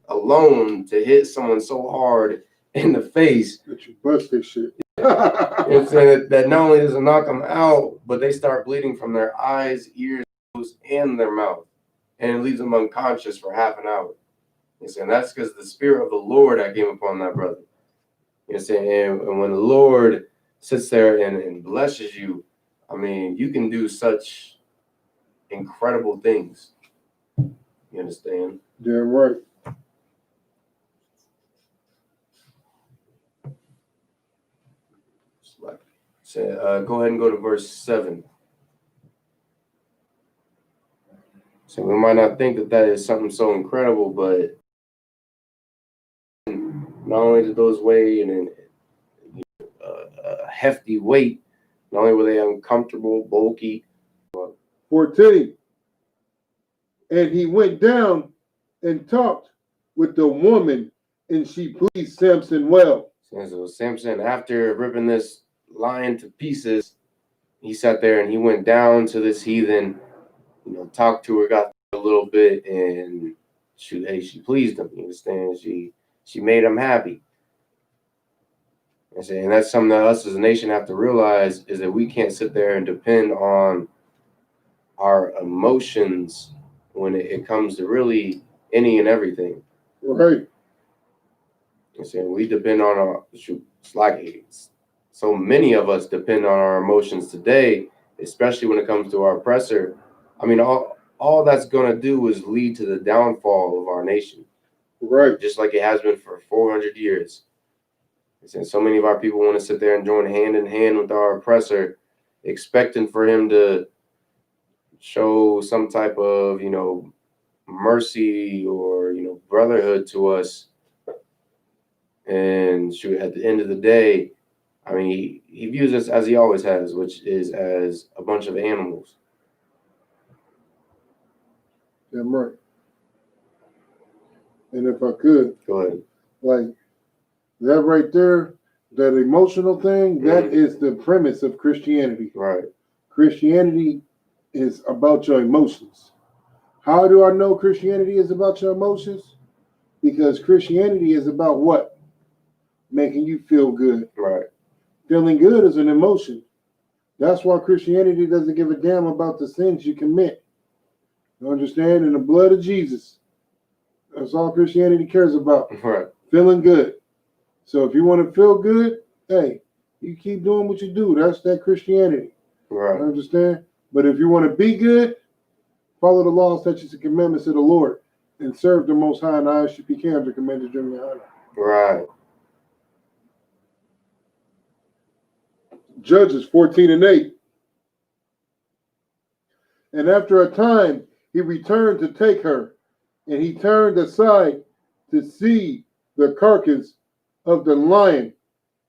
alone to hit someone so hard in the face that you bust this shit. And saying that not only does it knock them out, but they start bleeding from their eyes, ears, nose, and their mouth, and it leaves them unconscious for half an hour. And that's because the spirit of the Lord that came upon that brother. And when the Lord sits there and blesses you, I mean, you can do such incredible things. You understand? Damn right. So go ahead and go to verse 7. So we might not think that is something so incredible, but not only did those weigh a hefty weight, not only were they uncomfortable, bulky. 14. And he went down and talked with the woman, and she pleased Samson well. And so Samson, after ripping this lion to pieces, he sat there and he went down to this heathen, talked to her, got a little bit, and she pleased him. You understand? She made him happy. And that's something that us as a nation have to realize, is that we can't sit there and depend on our emotions when it comes to really any and everything. Right. We depend on so many of us depend on our emotions today, especially when it comes to our oppressor. I mean, all that's going to do is lead to the downfall of our nation. Right. Just like it has been for 400 years. And so many of our people want to sit there and join hand in hand with our oppressor, expecting for him to show some type of, mercy or, brotherhood to us. And at the end of the day, I mean, he views us as he always has, which is as a bunch of animals. Damn right. And if I could, go ahead. Like that right there, that emotional thing, that is the premise of Christianity. Right. Christianity is about your emotions. How do I know Christianity is about your emotions? Because Christianity is about what? Making you feel good. Right. Feeling good is an emotion. That's why Christianity doesn't give a damn about the sins you commit. You understand? In the blood of Jesus. That's all Christianity cares about. Right. Feeling good. So if you want to feel good, hey, you keep doing what you do. That's that Christianity. Right. You understand? But if you want to be good, follow the laws, statutes, and commandments of the Lord, and serve the Most High and I.S.U.P.K under Commander GEN.YAHANNA. Right. Judges 14:8. And after a time, he returned to take her, and he turned aside to see the carcass of the lion.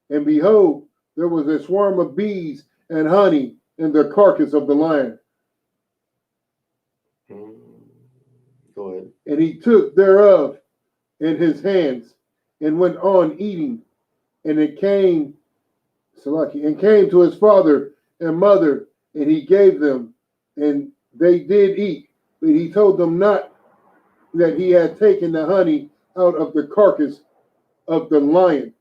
And behold, there was a swarm of bees and honey in the carcass of the lion. Go ahead. And he took thereof in his hands and went on eating. And it came, and came to his father and mother, and he gave them, and they did eat. But he told them not that he had taken the honey out of the carcass of the lion.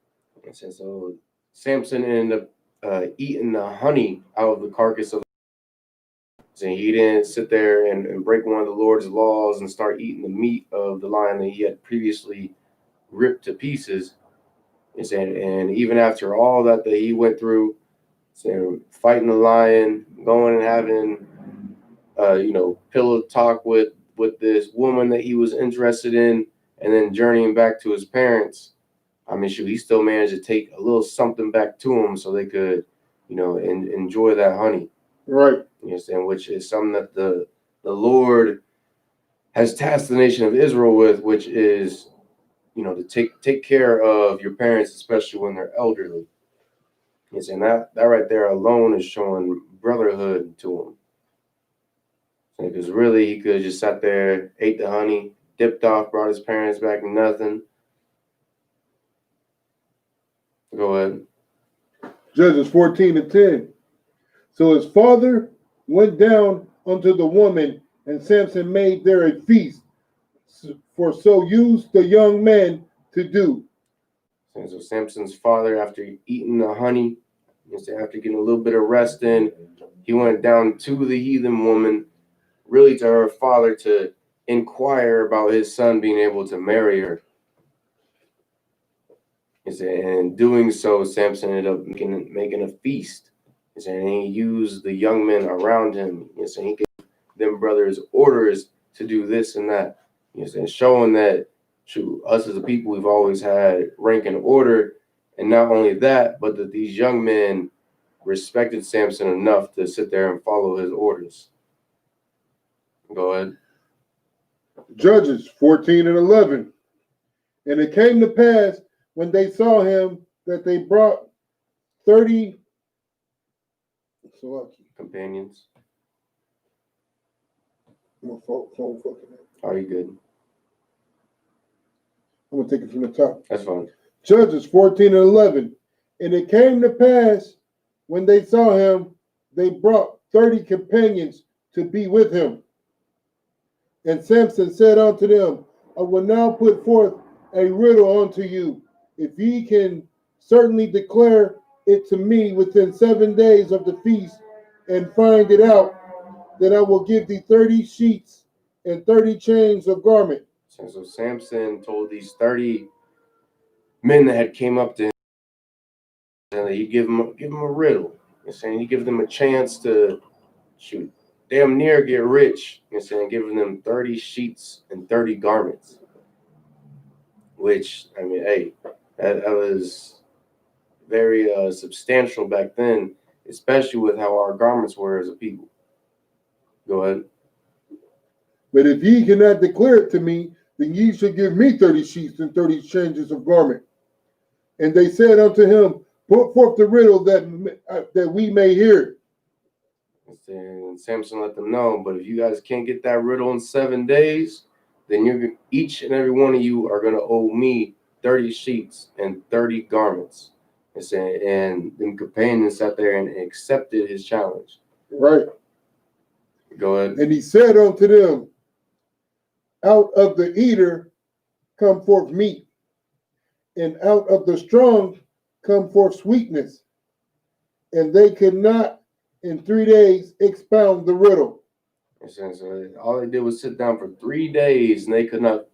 So Samson ended up eating the honey out of the carcass of the lion. So he didn't sit there and break one of the Lord's laws and start eating the meat of the lion that he had previously ripped to pieces. And even after all that he went through, fighting the lion, going and having pillow talk with this woman that he was interested in, and then journeying back to his parents. I mean, he still managed to take a little something back to him so they could, enjoy that honey. Right. You understand? Which is something that the Lord has tasked the nation of Israel with, which is, to take care of your parents, especially when they're elderly. And that right there alone is showing brotherhood to him. Because really, he could have just sat there, ate the honey, dipped off, brought his parents back, nothing. Go ahead. Judges 14:10. So his father went down unto the woman, and Samson made there a feast, for so used the young men to do. And so Samson's father, after eating the honey, after getting a little bit of rest in, he went down to the heathen woman, really to her father, to inquire about his son being able to marry her. And doing so, Samson ended up making a feast. And he used the young men around him. And he gave them brothers orders to do this and that. And showing that to us as a people, we've always had rank and order. And not only that, but that these young men respected Samson enough to sit there and follow his orders. Go ahead. Judges 14:11. And it came to pass when they saw him that they brought 30 companions. Phone. Are you good? I'm gonna take it from the top. That's fine. Judges 14 and 11. And it came to pass when they saw him, they brought 30 companions to be with him. And Samson said unto them, I will now put forth a riddle unto you. If ye can certainly declare it to me within 7 days of the feast, and find it out, then I will give thee 30 sheets and 30 chains of garment. So Samson told these 30 men that had came up to him, and he give them a riddle. You're saying he give them a chance to shoot damn near get rich. You're saying giving them 30 sheets and 30 garments. Which, I mean, hey, that was very substantial back then, especially with how our garments were as a people. Go ahead. But if ye cannot declare it to me, then ye shall give me 30 sheets and 30 changes of garment. And they said unto him, put forth the riddle that we may hear it. And Samson let them know, but if you guys can't get that riddle in 7 days, then you're each and every one of you are going to owe me 30 sheets and 30 garments. And them companions sat there and accepted his challenge. Right. Go ahead. And he said unto them, out of the eater come forth meat, and out of the strong come forth sweetness. And they could not in 3 days expound the riddle. So all they did was sit down for 3 days, and they could not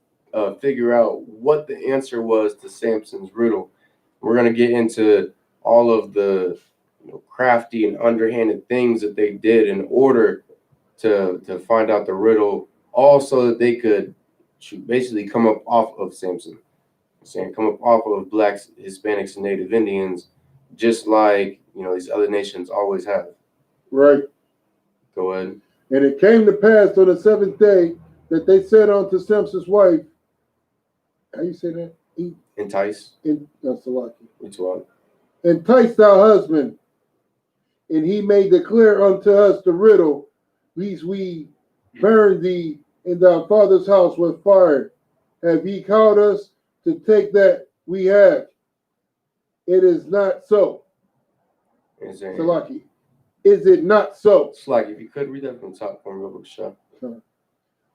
figure out what the answer was to Samson's riddle. We're going to get into all of the crafty and underhanded things that they did in order to find out the riddle, all so that they could basically come up off of Samson. Saying come up off of blacks, Hispanics, and Native Indians, just like these other nations always have. Right. Go ahead. And it came to pass on the 7th day that they said unto Samson's wife, how you say that? Entice. That's the lucky. Which one? Entice thy husband, and he may declare unto us the riddle, lest we burn thee in thy father's house with fire. Have ye called us to take that we have? It is not so. Salaki. Is it not so? Salaki, if you could read that from the top for me, real quick, Shah.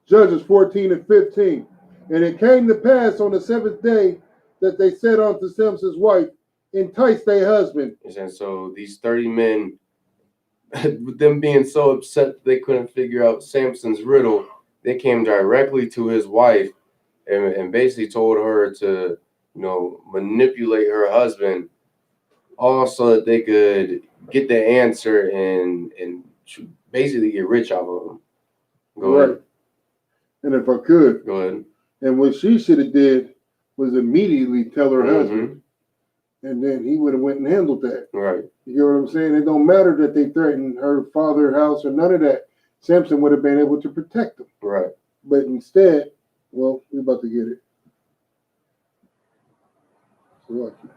Judges 14 and 15. And it came to pass on the 7th day that they said unto Samson's wife, entice thy husband. And so these 30 men, with them being so upset they couldn't figure out Samson's riddle, they came directly to his wife and basically told her to, manipulate her husband, all so that they could get the answer and basically get rich off of him. Go ahead. And if I could, go ahead. And what she should have did was immediately tell her husband, and then he would have went and handled that. Right. You know what I'm saying? It don't matter that they threatened her father's house or none of that. Samson would have been able to protect them. Right. But instead, well, we're about to get it. So lucky.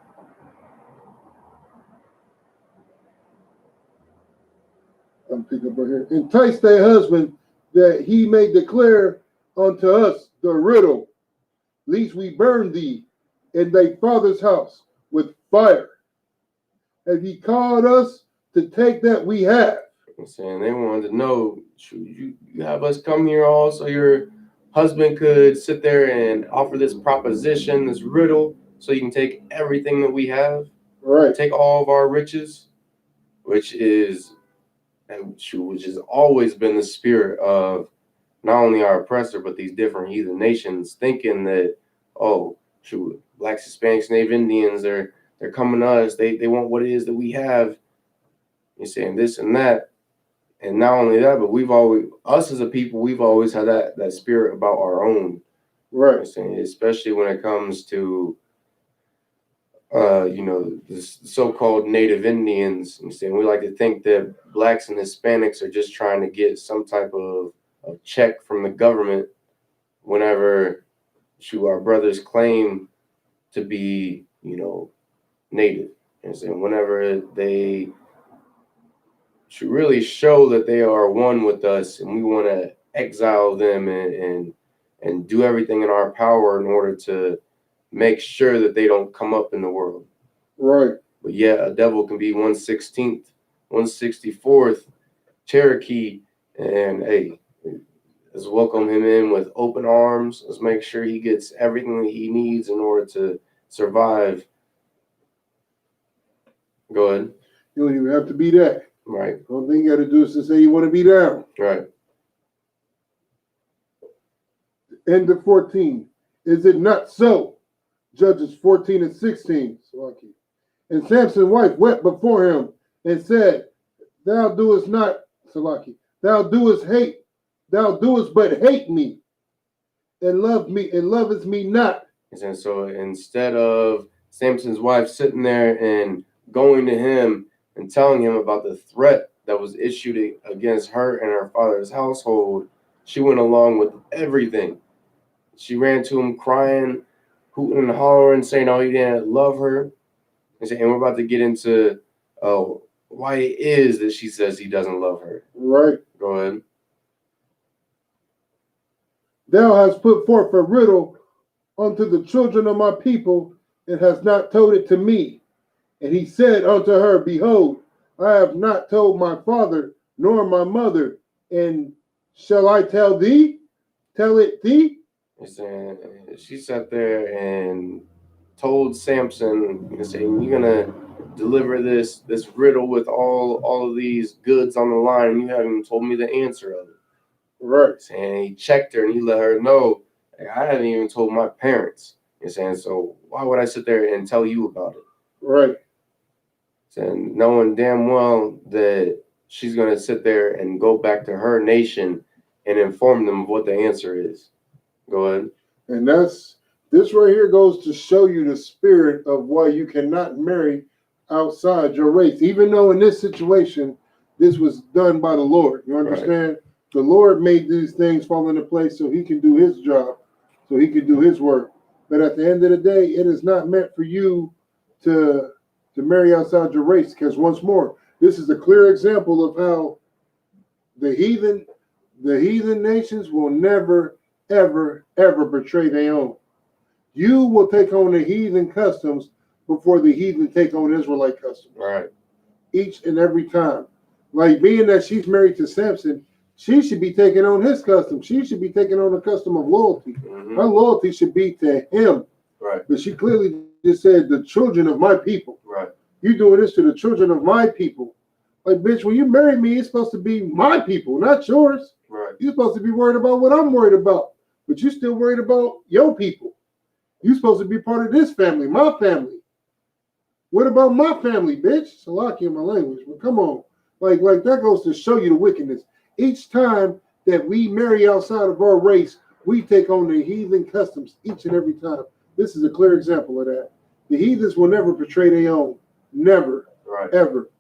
I'm picking up right here. Entice thy husband that he may declare unto us the riddle, lest we burn thee in thy father's house with fire. Have ye called us to take that we have? I'm saying they wanted to know, you have us come here all so your husband could sit there and offer this proposition, this riddle, so you can take everything that we have, right? Take all of our riches, which has always been the spirit of not only our oppressor, but these different heathen nations, thinking that, blacks, Hispanics, Native Indians, they're coming to us. They want what it is that we have. You're saying this and that. And not only that, but us as a people, we've always had that spirit about our own. Right. You're saying, especially when it comes to, the so-called Native Indians. You're saying we like to think that blacks and Hispanics are just trying to get some type of check from the government whenever our brothers claim to be, Native. And so whenever they should really show that they are one with us, and we want to exile them and do everything in our power in order to make sure that they don't come up in the world. Right. But yeah, a devil can be 1/16th, 1/64th Cherokee, and hey, let's welcome him in with open arms. Let's make sure he gets everything that he needs in order to survive. Go ahead. You don't even have to be that. Right. The only thing you got to do is to say you want to be down. Right. End of 14. Is it not so? Judges 14 and 16. And Samson's wife wept before him and said, Thou doest not, thou doest but hate me, and lovest me not. And so instead of Samson's wife sitting there and going to him and telling him about the threat that was issued against her and her father's household, she went along with everything. She ran to him crying, hooting and hollering, saying, oh, he didn't love her. And we're about to get into why it is that she says he doesn't love her. Right. Go ahead. Thou hast put forth a riddle unto the children of my people, and hast not told it to me. And he said unto her, Behold, I have not told my father nor my mother, and shall I tell thee? Tell it thee? And she sat there and told Samson, saying, you're gonna deliver this riddle with all of these goods on the line, and you haven't even told me the answer of it. Right. And he checked her and he let her know, I haven't even told my parents. And saying, so why would I sit there and tell you about it? Right. And knowing damn well that she's gonna sit there and go back to her nation and inform them of what the answer is. Go ahead. And this right here goes to show you the spirit of why you cannot marry outside your race, even though in this situation, this was done by the Lord. You understand? Right. The Lord made these things fall into place so he can do his job, so he can do his work. But at the end of the day, it is not meant for you to marry outside your race, because once more, this is a clear example of how the heathen nations will never, ever, ever betray their own. You will take on the heathen customs before the heathen take on Israelite customs. Right. Each and every time. Like being that she's married to Samson, she should be taking on his custom. She should be taking on the custom of loyalty. Mm-hmm. Her loyalty should be to him. Right. But she clearly just said, the children of my people. Right. You doing this to the children of my people. Like, bitch, when you marry me, it's supposed to be my people, not yours. Right. You're supposed to be worried about what I'm worried about. But you're still worried about your people. You're supposed to be part of this family, my family. What about my family, bitch? Salaki in my language, but come on. Like that goes to show you the wickedness. Each time that we marry outside of our race, we take on the heathen customs each and every time. This is a clear example of that. The heathens will never betray their own. Never. Right. Ever.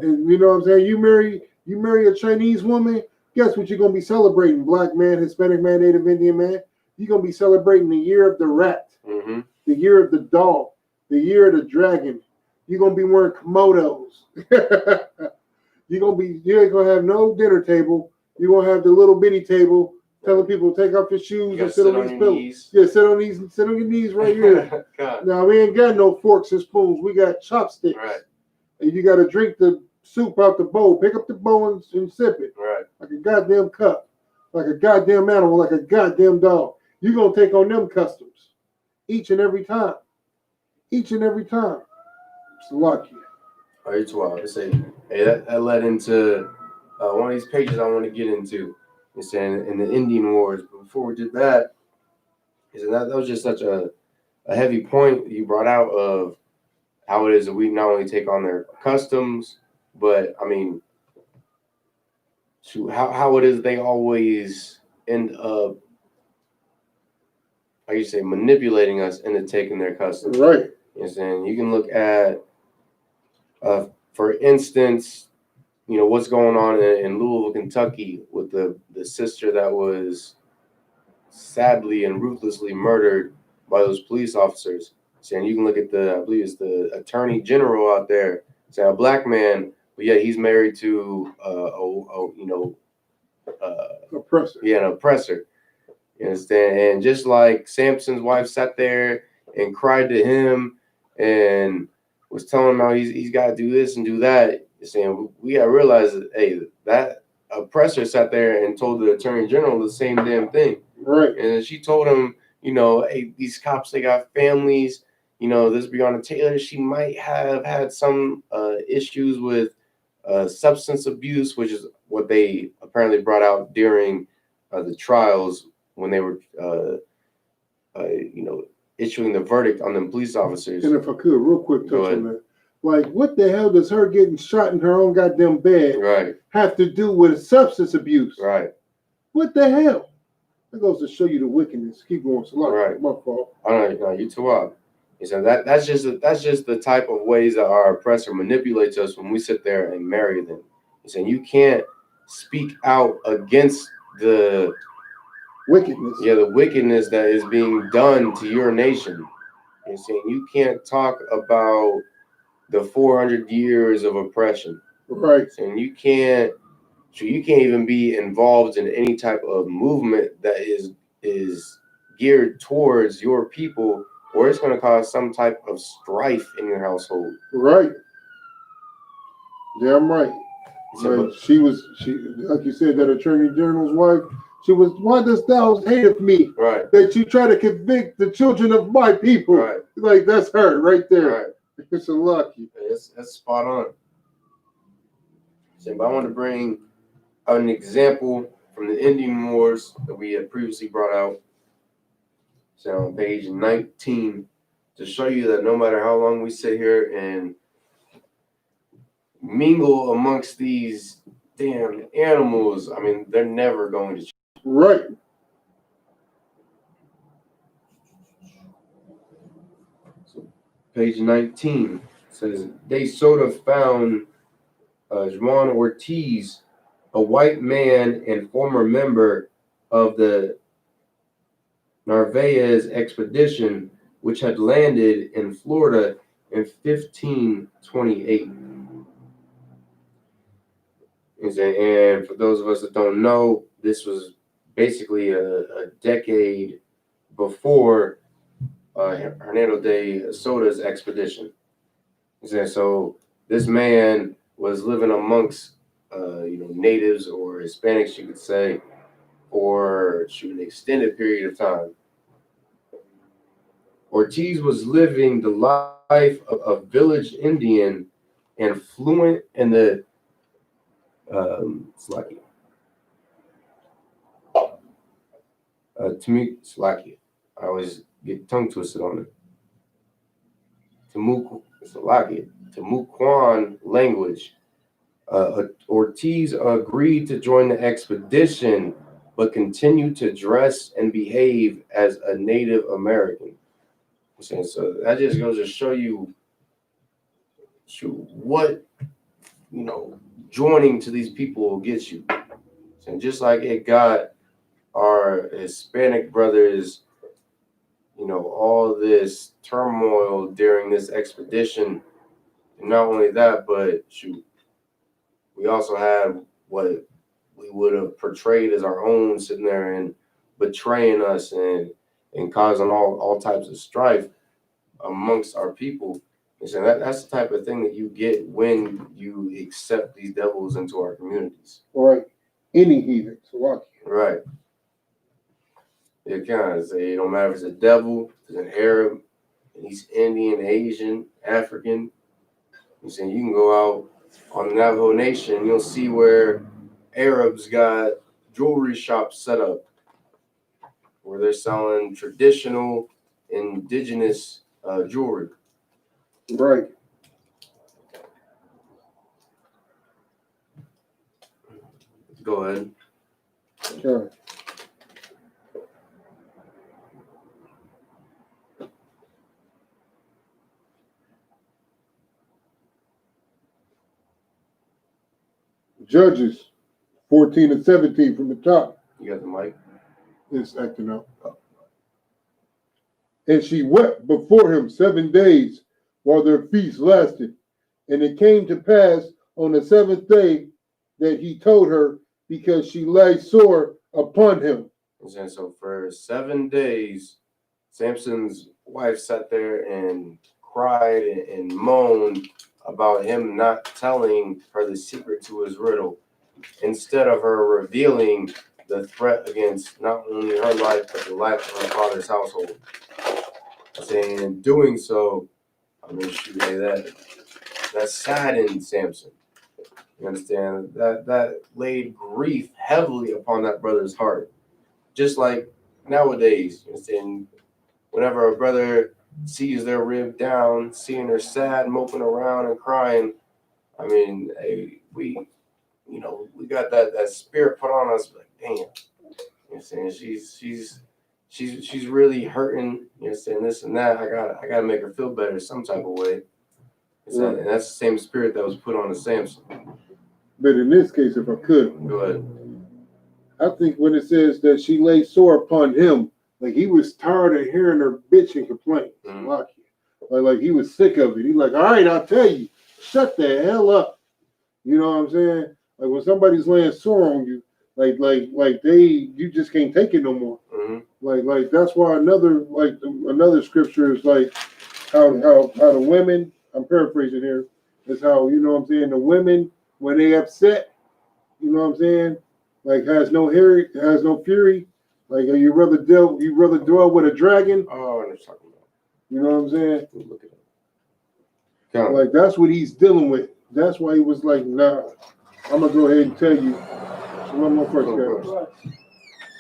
And you know what I'm saying? You marry a Chinese woman, guess what you're going to be celebrating? Black man, Hispanic man, Native Indian man. You're going to be celebrating the year of the rat, mm-hmm. the year of the dog, the year of the dragon. You're going to be wearing komodos. You ain't going to have no dinner table. You're going to have the little bitty table telling people to take off your shoes and sit on these pillows. Yeah, sit on your knees right here. Now, we ain't got no forks and spoons. We got chopsticks. Right. And you got to drink the soup out the bowl. Pick up the bowl and sip it. Right. Like a goddamn cup. Like a goddamn animal. Like a goddamn dog. You're going to take on them customs. Each and every time. Each and every time. It's lucky. All right, 12. Let's say, hey, that led into one of these pages I want to get into. It's in the Indian Wars. But before we did that, that was just such a heavy point you brought out of how it is that we not only take on their customs, but I mean, how it is they always end up, how you say, manipulating us into taking their customs. Right. And you can look at, for instance, you know, what's going on in Louisville, Kentucky with the sister that was sadly and ruthlessly murdered by those police officers. And you can look at I believe it's the attorney general out there, say a black man, but yeah, he's married to oppressor. Yeah, an oppressor. You understand? And just like Samson's wife sat there and cried to him and was telling him how he's got to do this and do that. Saying we got to realize that, hey, that oppressor sat there and told the attorney general the same damn thing. Right. And she told him, you know, hey, these cops, they got families. You know, this Breonna Taylor, she might have had some issues with substance abuse, which is what they apparently brought out during the trials when they were, you know, issuing the verdict on them police officers. And if I could, real quick, touch on that. Like, what the hell does her getting shot in her own goddamn bed have to do with substance abuse? Right. What the hell? That goes to show you the wickedness. Keep going, Salah. Right. My fault. No, you too up. So that's just the type of ways that our oppressor manipulates us when we sit there and marry them. He's saying you can't speak out against the wickedness. Yeah, the wickedness that is being done to your nation. You're saying you can't talk about the 400 years of oppression. Right. And you can't even be involved in any type of movement that is geared towards your people, or it's going to cause some type of strife in your household. Right. Damn right. So, like she like you said, that attorney general's wife. She was, why dost thou hateth me? Right. That you try to convict the children of my people. Right. Like, that's her right there. Right. It's a lucky. That's spot on. So I want to bring an example from the Indian Wars that we had previously brought out. So on page 19, to show you that no matter how long we sit here and mingle amongst these damn animals, I mean, they're never going to change. Right. So page 19 says, they sort of found Juan Ortiz, a white man and former member of the Narvaez expedition, which had landed in Florida in 1528. And for those of us that don't know, this was basically a decade before Hernando de Soto's expedition. So this man was living amongst natives or Hispanics, you could say, for an extended period of time. Ortiz was living the life of a village Indian and fluent in the Slakia. Slakia. I always get tongue twisted on it. Timucuan language. Ortiz agreed to join the expedition, but continued to dress and behave as a Native American. So that just goes to show you what joining to these people will get you. And just like it got our Hispanic brothers, all this turmoil during this expedition. And not only that, but we also had what we would have portrayed as our own sitting there and betraying us and causing all types of strife amongst our people. And so that's the type of thing that you get when you accept these devils into our communities. Right. Any heathen. Right. It kind of say it don't matter if it's a devil, if it's an Arab, an East Indian, Asian, African. You saying you can go out on the Navajo Nation, you'll see where Arabs got jewelry shops set up where they're selling traditional indigenous jewelry. Right. Go ahead. Sure. Judges 14 and 17 from the top. You got the mic? It's acting up. And she wept before him 7 days while their feast lasted. And it came to pass on the 7th day that he told her, because she lay sore upon him. And so for 7 days, Samson's wife sat there and cried and moaned about him not telling her the secret to his riddle, instead of her revealing the threat against not only her life, but the life of her father's household. Saying in doing so, I mean, shoot, hey, that saddened Samson. You understand? That laid grief heavily upon that brother's heart. Just like nowadays, you understand? Whenever a brother sees their rib down, seeing her sad, moping around and crying, I mean, hey, we got that spirit put on us, like, damn. You know what I'm saying? She's really hurting, you know, saying this and that. I gotta make her feel better some type of way. Right. And that's the same spirit that was put on to Samson. But in this case, if I could, go ahead. I think when it says that she lay sore upon him, like he was tired of hearing her bitch and complain. Like he was sick of it. He's like, all right, I'll tell you, shut the hell up. You know what I'm saying? Like when somebody's laying sore on you, you just can't take it no more. Like that's why another scripture is like how the women, I'm paraphrasing here, is how, you know what I'm saying, the women when they upset, you know what I'm saying, like has no fury, like you rather dwell with a dragon. Oh, I know what you're talking about. You know what I'm saying? Look at it. Like that's what he's dealing with. That's why he was like, nah, I'm gonna go ahead and tell you. So one more first, guys.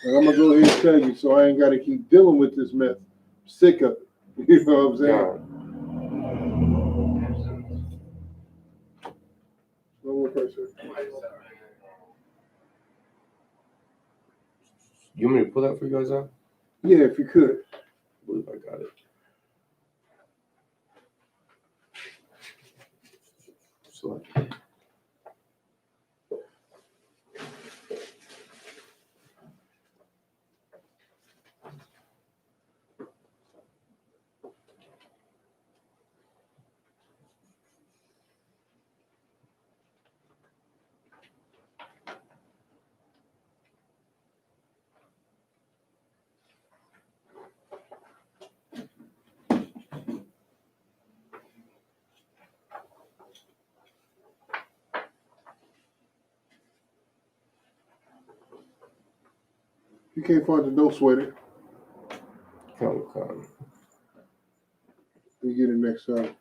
I'm gonna go ahead and tell you, so I ain't gotta keep dealing with this mess. I'm sick of it. You know what I'm saying? One more person. You want me to pull that for you guys out? Yeah, if you could. I believe I got it. So, You can't find the no sweater. come. We get it next time.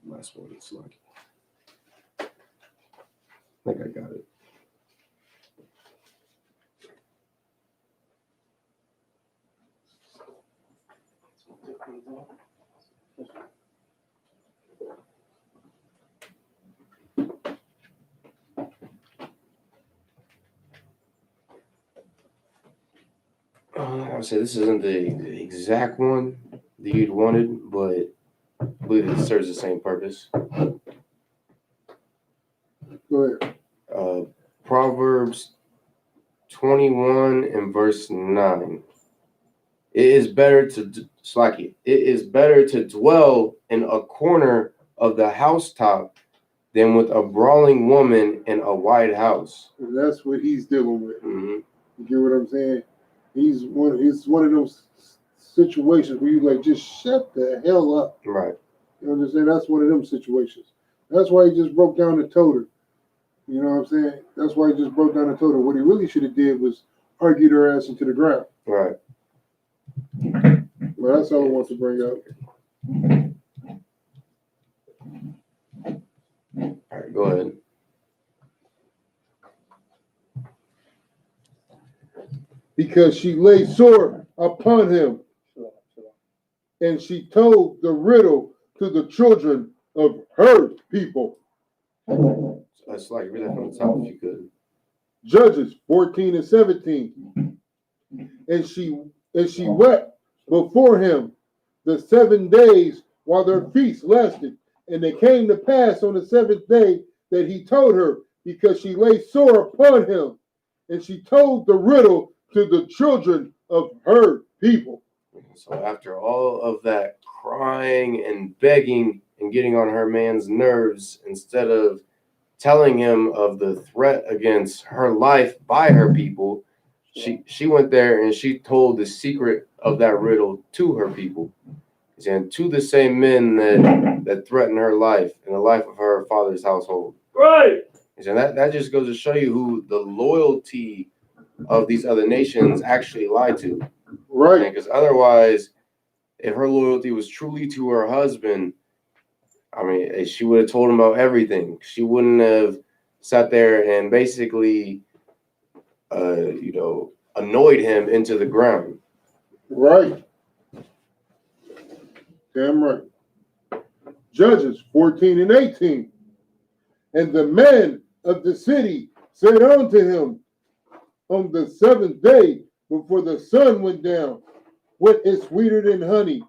Last one, it's like, I think I got it. I would say this isn't the exact one that you'd wanted, but I believe it serves the same purpose. Go ahead. Proverbs 21 and verse 9. It is better to dwell in a corner of the housetop than with a brawling woman in a wide house. And that's what he's dealing with. Mm-hmm. You get what I'm saying? It's one of those situations where you like, just shut the hell up. Right. You understand? That's one of them situations. That's why he just broke down and told her. You know what I'm saying? That's why he just broke down and told her. What he really should have did was argued her ass into the ground. Right. Well, that's all I want to bring up. All right, go ahead. Because she lay sore upon him, and she told the riddle to the children of her people. That's like read that from the top if you could. Judges 14 and 17. And she wept before him the 7 days while their feast lasted. And it came to pass on the 7th day that he told her, because she lay sore upon him. And she told the riddle to the children of her people. So after all of that crying and begging and getting on her man's nerves, instead of telling him of the threat against her life by her people, she went there and she told the secret of that riddle to her people, and to the same men that threatened her life and the life of her father's household. Right. And that just goes to show you who the loyalty of these other nations actually lied to. Right. Because otherwise, if her loyalty was truly to her husband, I mean, she would have told him about everything. She wouldn't have sat there and basically, annoyed him into the ground. Right. Damn right. Judges 14 and 18. And the men of the city said unto him on the 7th day before the sun went down, wit is sweeter than honey,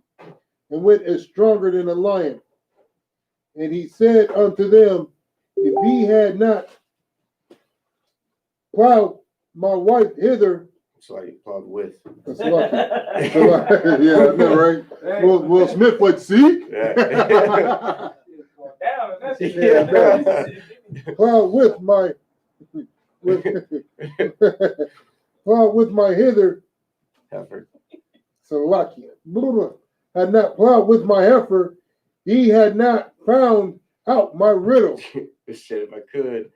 and wit is stronger than a lion. And he said unto them, if he had not plowed my wife hither. It's like plowed with. That's lucky. Yeah, I know, right? Will Smith like, see? Yeah. Plowed with my plowed with my hither. Heifer. Salakia. Had not plowed with my heifer, he had not found out my riddle. Shit, if I could.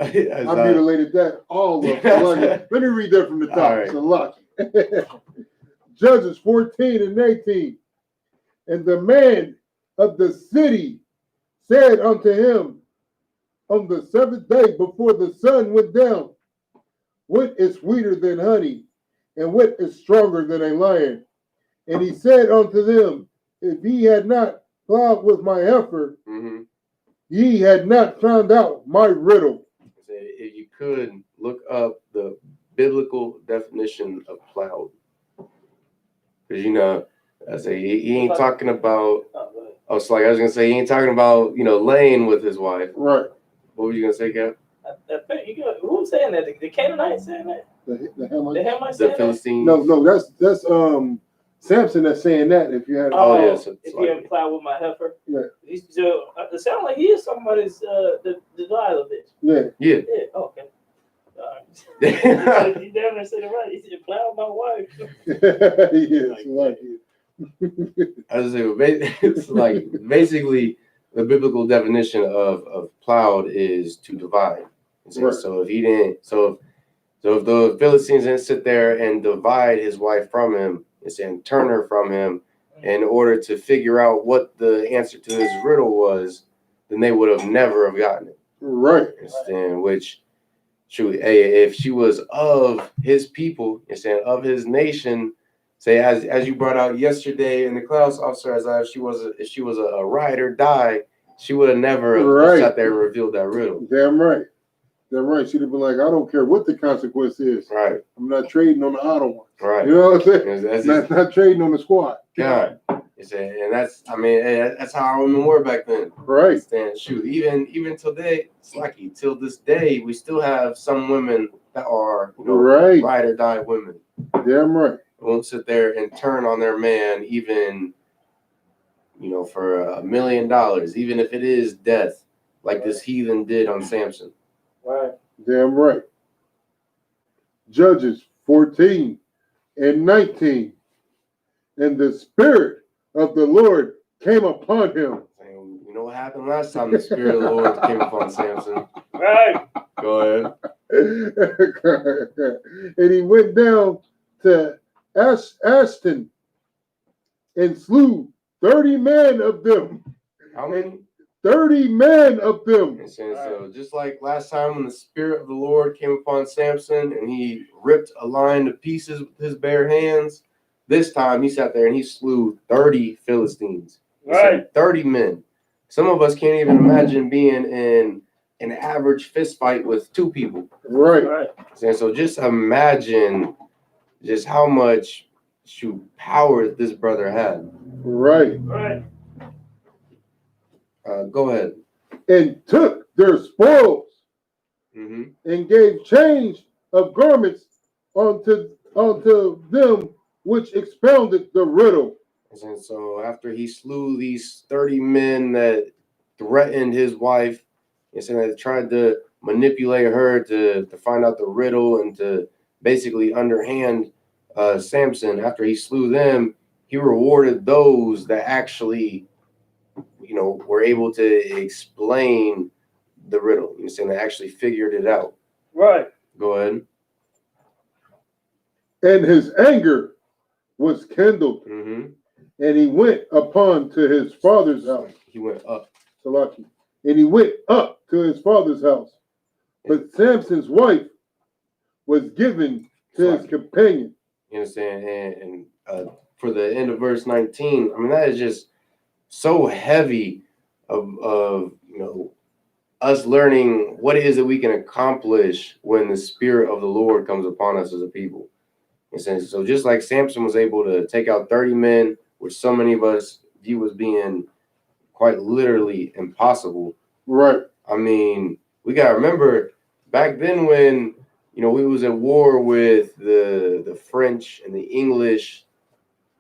I mutilated that all of it. Let me read that from the top. Right. Salakia. Judges 14 and 18. And the man of the city said unto him on the 7th day before the sun went down, wit is sweeter than honey, and wit is stronger than a lion. And he said unto them, if he had not plowed with my heifer, ye had not found out my riddle. If you could look up the biblical definition of plowed, because I say he ain't talking about. Oh, it's like I was gonna say he ain't talking about laying with his wife. Right. What were you gonna say, Cap? Who was saying that? The Canaanites saying that? The Hamites. The Philistines. No, that's Samson that's saying that. If you had if you haven't plowed with my heifer, it sounds like he is somebody's the Delilah bitch. Yeah. Okay. You never said it right. He said plow my wife. Yes, like it. I was saying, it's like basically the biblical definition of plowed is to divide. Right. So if he didn't, so if the Philistines didn't sit there and divide his wife from him and turn her from him in order to figure out what the answer to his riddle was, then they would have never have gotten it. Right. And which, truly, if she was of his people, of his nation, say as you brought out yesterday in the class, officer, if she was a ride or die, she would have never sat there and revealed that riddle. Damn right. Damn right. She'd have been like, I don't care what the consequence is. Right. I'm not trading on the auto ones. Right. You know what I'm saying? Not trading on the squad. God. And that's how women were back then. Right. And shoot, even today, it's lucky till this day, we still have some women that are ride or die women. Damn right. Won't sit there and turn on their man even for $1 million, even if it is death, like this heathen did on Samson. Right. Damn right. Judges 14 and 19. And the Spirit of the Lord came upon him. You know what happened last time the Spirit of the Lord came upon Samson? Right. Go ahead. And he went down to Ashton and slew 30 men of them. How many? 30 men of them. And so just like last time when the Spirit of the Lord came upon Samson and he ripped a lion to pieces with his bare hands, this time he sat there and he slew 30 Philistines. Right. 30 men. Some of us can't even imagine being in an average fist fight with 2 people. Right. And so just imagine just how much power this brother had. Right. Go ahead. And took their spoils and gave change of garments unto them which expounded the riddle. And so after he slew these 30 men that threatened his wife, and so they tried to manipulate her to find out the riddle and to basically underhand Samson. After he slew them, he rewarded those that actually, you know, were able to explain the riddle. You're saying they actually figured it out. Right. Go ahead. And his anger was kindled, Mm-hmm. and he went upon to his father's house. He went up. Salaki. And he went up to his father's house. But Samson's wife was given to his companion. You understand? And for the end of verse 19, I mean, that is just so heavy of you know, us learning what it is that we can accomplish when the Spirit of the Lord comes upon us as a people. And so just like Samson was able to take out 30 men, which so many of us view as being quite literally impossible. Right. I mean, we got to remember back then when, you know, we was at war with the French and the English,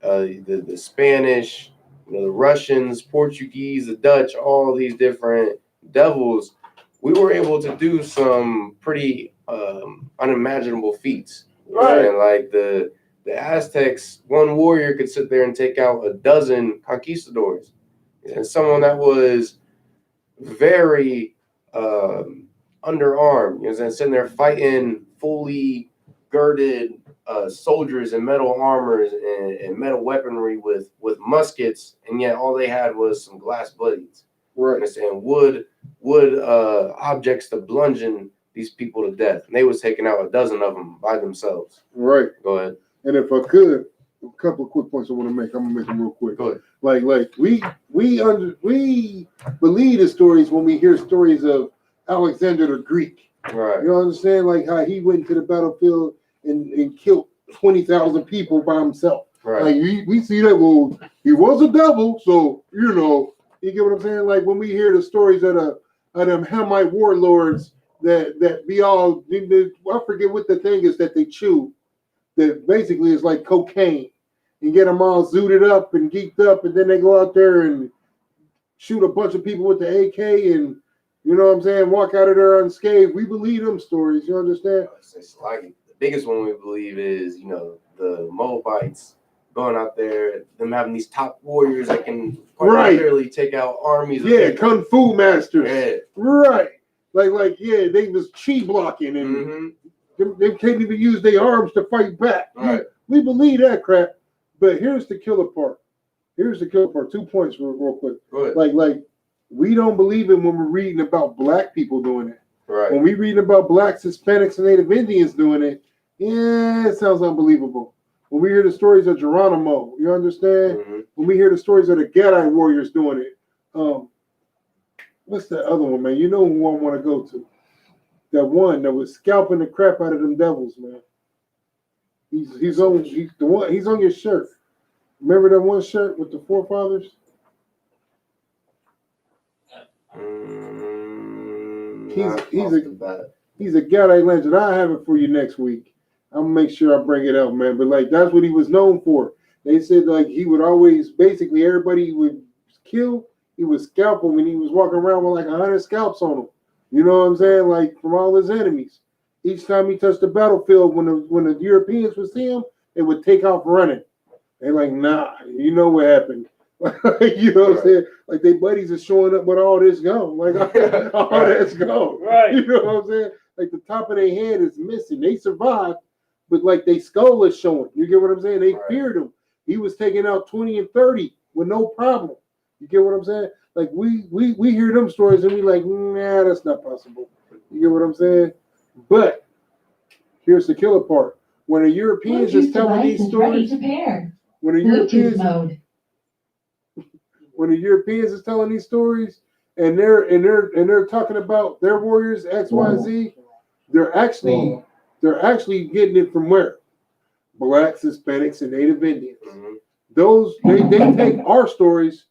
the Spanish, you know, the Russians, Portuguese, the Dutch, all these different devils, we were able to do some pretty unimaginable feats. Right. And like the Aztecs, one warrior could sit there and take out a dozen conquistadors. And someone that was very underarmed, you know, and sitting there fighting fully girded soldiers in metal armors and metal weaponry with muskets, and yet all they had was some glass blades. Right. And wood objects to bludgeon these people to death. And they was taking out a dozen of them by themselves. Right. Go ahead. And if I could, a couple of quick points I want to make. I'm gonna make them real quick. Go ahead. Like we believe the stories when we hear stories of Alexander the Greek. Right. You understand? Like how he went to the battlefield and killed 20,000 people by himself. Right. Like we see that. Well, he was a devil, so you know. You get what I'm saying? Like when we hear the stories of them Hamite warlords that be all, I forget what the thing is that they chew, that basically is like cocaine, and get them all zooted up and geeked up, and then they go out there and shoot a bunch of people with the AK, and you know what I'm saying, walk out of there unscathed. We believe them stories. You understand? It's like the biggest one we believe is, you know, the Moabites going out there, them having these top warriors that can quite literally take out armies. Yeah, kung fu masters. Yeah. Right. Like yeah, they was chi blocking and they can't even use their arms to fight back. Right. We believe that crap. But here's the killer part. 2 points real quick. Go ahead. Like we don't believe it when we're reading about black people doing it. Right. When we reading about blacks, Hispanics, and Native Indians doing it, yeah, it sounds unbelievable. When we hear the stories of Geronimo, you understand? When we hear the stories of the Gadite warriors doing it, what's that other one, man? You know who I want to go to? That one that was scalping the crap out of them devils, man. He's on your shirt. Remember that one shirt with the forefathers? He's a Gadite legend. I'll have it for you next week. I'm gonna make sure I bring it up, man. But like that's what he was known for. They said like he would always basically everybody he would kill, he would scalp them, and he was walking around with like 100 scalps on him. You know what I'm saying? Like from all his enemies. Each time he touched the battlefield, when the Europeans would see him, they would take off running. They're like, nah, you know what happened. You know what I'm saying? Like they buddies are showing up with all this gone. Like all that's gone. Right. You know what I'm saying? Like the top of their head is missing. They survived, but like they skull is showing. You get what I'm saying? They feared him. He was taking out 20 and 30 with no problem. You get what I'm saying? Like we hear them stories and we like, nah, that's not possible. You get what I'm saying? But here's the killer part. When the Europeans is telling these stories, when the Europeans is telling these stories and they're talking about their warriors X, Y, and Z, they're actually getting it from where? Blacks, Hispanics, and Native Indians. Those they take our stories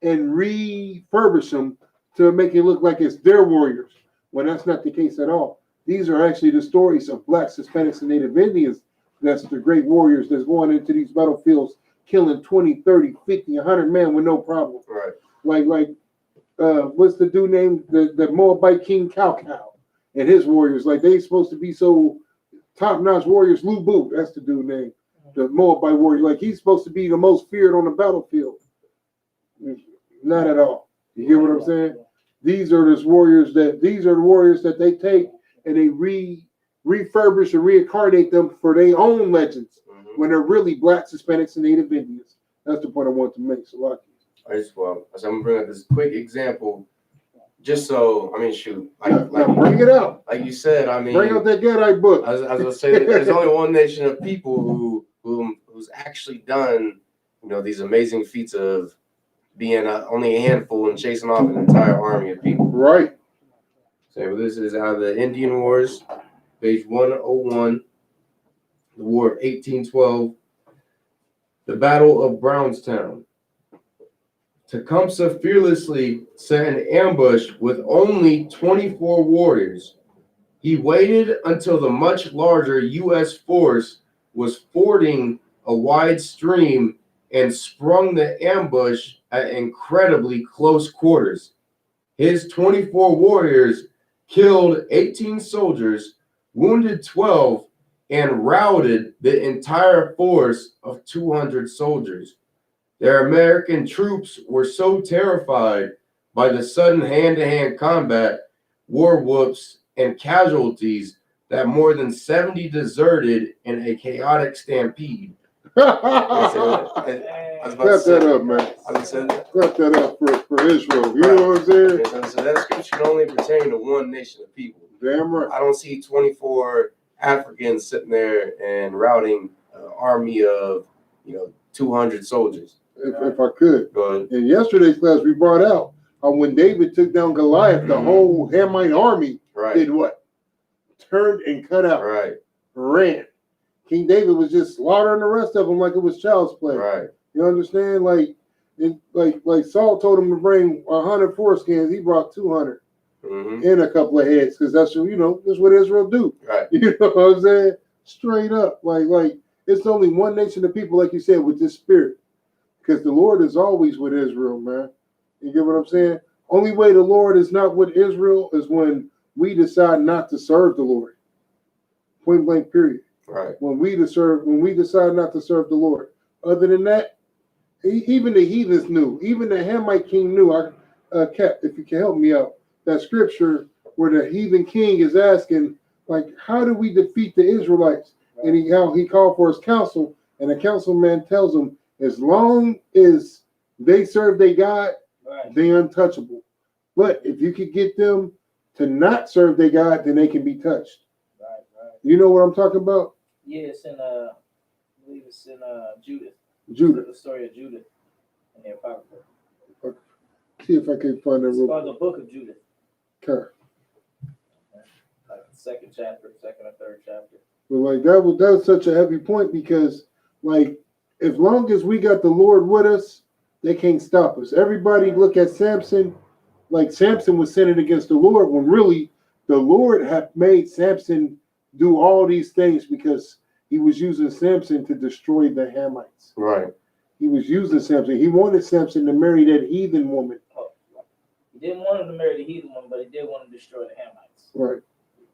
and refurbish them to make it look like it's their warriors, when that's not the case at all. These are actually the stories of Blacks, Hispanics, and Native Indians. That's the great warriors that's going into these battlefields, killing 20, 30, 50, 100 men with no problem. Right. Like what's the dude named the Moabite King Cow and his warriors? Like they supposed to be so top-notch warriors. Lubu, that's the dude name. The Moabite warrior. Like, he's supposed to be the most feared on the battlefield. Not at all. You hear what I'm saying? These are the warriors that they take and they refurbish and reincarnate them for their own legends when they're really Blacks, Hispanics, and Native Indians. That's the point I want to make. So, lucky. All right, well, so I'm gonna bring up this quick example, just so shoot, bring it out. Like you said, bring out that Gadite book. I was gonna say there's only one nation of people who's actually done, these amazing feats of being only a handful and chasing off an entire army of people. Right. So this is out of the Indian Wars, page 101, the War of 1812, the Battle of Brownstown. Tecumseh fearlessly set an ambush with only 24 warriors. He waited until the much larger U.S. force was fording a wide stream and sprung the ambush at incredibly close quarters. His 24 warriors killed 18 soldiers, wounded 12, and routed the entire force of 200 soldiers. Their American troops were so terrified by the sudden hand-to-hand combat, war whoops, and casualties that more than 70 deserted in a chaotic stampede. Clap that up, man. Clap that up for Israel. You know what I'm saying? So that scripture can only pertain to one nation of people. Damn right. I don't see 24 Africans sitting there and routing an army of 200 soldiers. If I could. Go ahead. In yesterday's class, we brought out how when David took down Goliath, the whole Hamite army did what? Turned and cut out. Right. Ran. King David was just slaughtering the rest of them like it was child's play. Right. You understand? Like Saul told him to bring 100 foreskins. He brought 200 and a couple of heads because that's that's what Israel do. Right. You know what I'm saying? Straight up. Like it's only one nation of people, like you said, with this spirit. Because the Lord is always with Israel, man. You get what I'm saying? Only way the Lord is not with Israel is when we decide not to serve the Lord. Point blank, period. Right. When we decide not to serve the Lord. Other than that, even the heathens knew. Even the Hamite king knew. If you can help me out, that scripture where the heathen king is asking, how do we defeat the Israelites? Right. And he called for his council, and the councilman tells him, as long as they serve their God, they're untouchable. But if you could get them to not serve their God, then they can be touched. Right. You know what I'm talking about? Yeah, it's in I believe it's in Judith. Judith. The story of Judith in the Apocrypha. See if I can find that. It's called the Book of Judith. Okay. Like the second or third chapter. But that was such a heavy point because as long as we got the Lord with us, they can't stop us. Everybody look at Samson, like Samson was sinning against the Lord when really the Lord had made Samson do all these things because he was using Samson to destroy the Hamites. Right. He was using Samson. He wanted Samson to marry that heathen woman. Oh, he didn't want him to marry the heathen woman, but he did want him to destroy the Hamites. Right.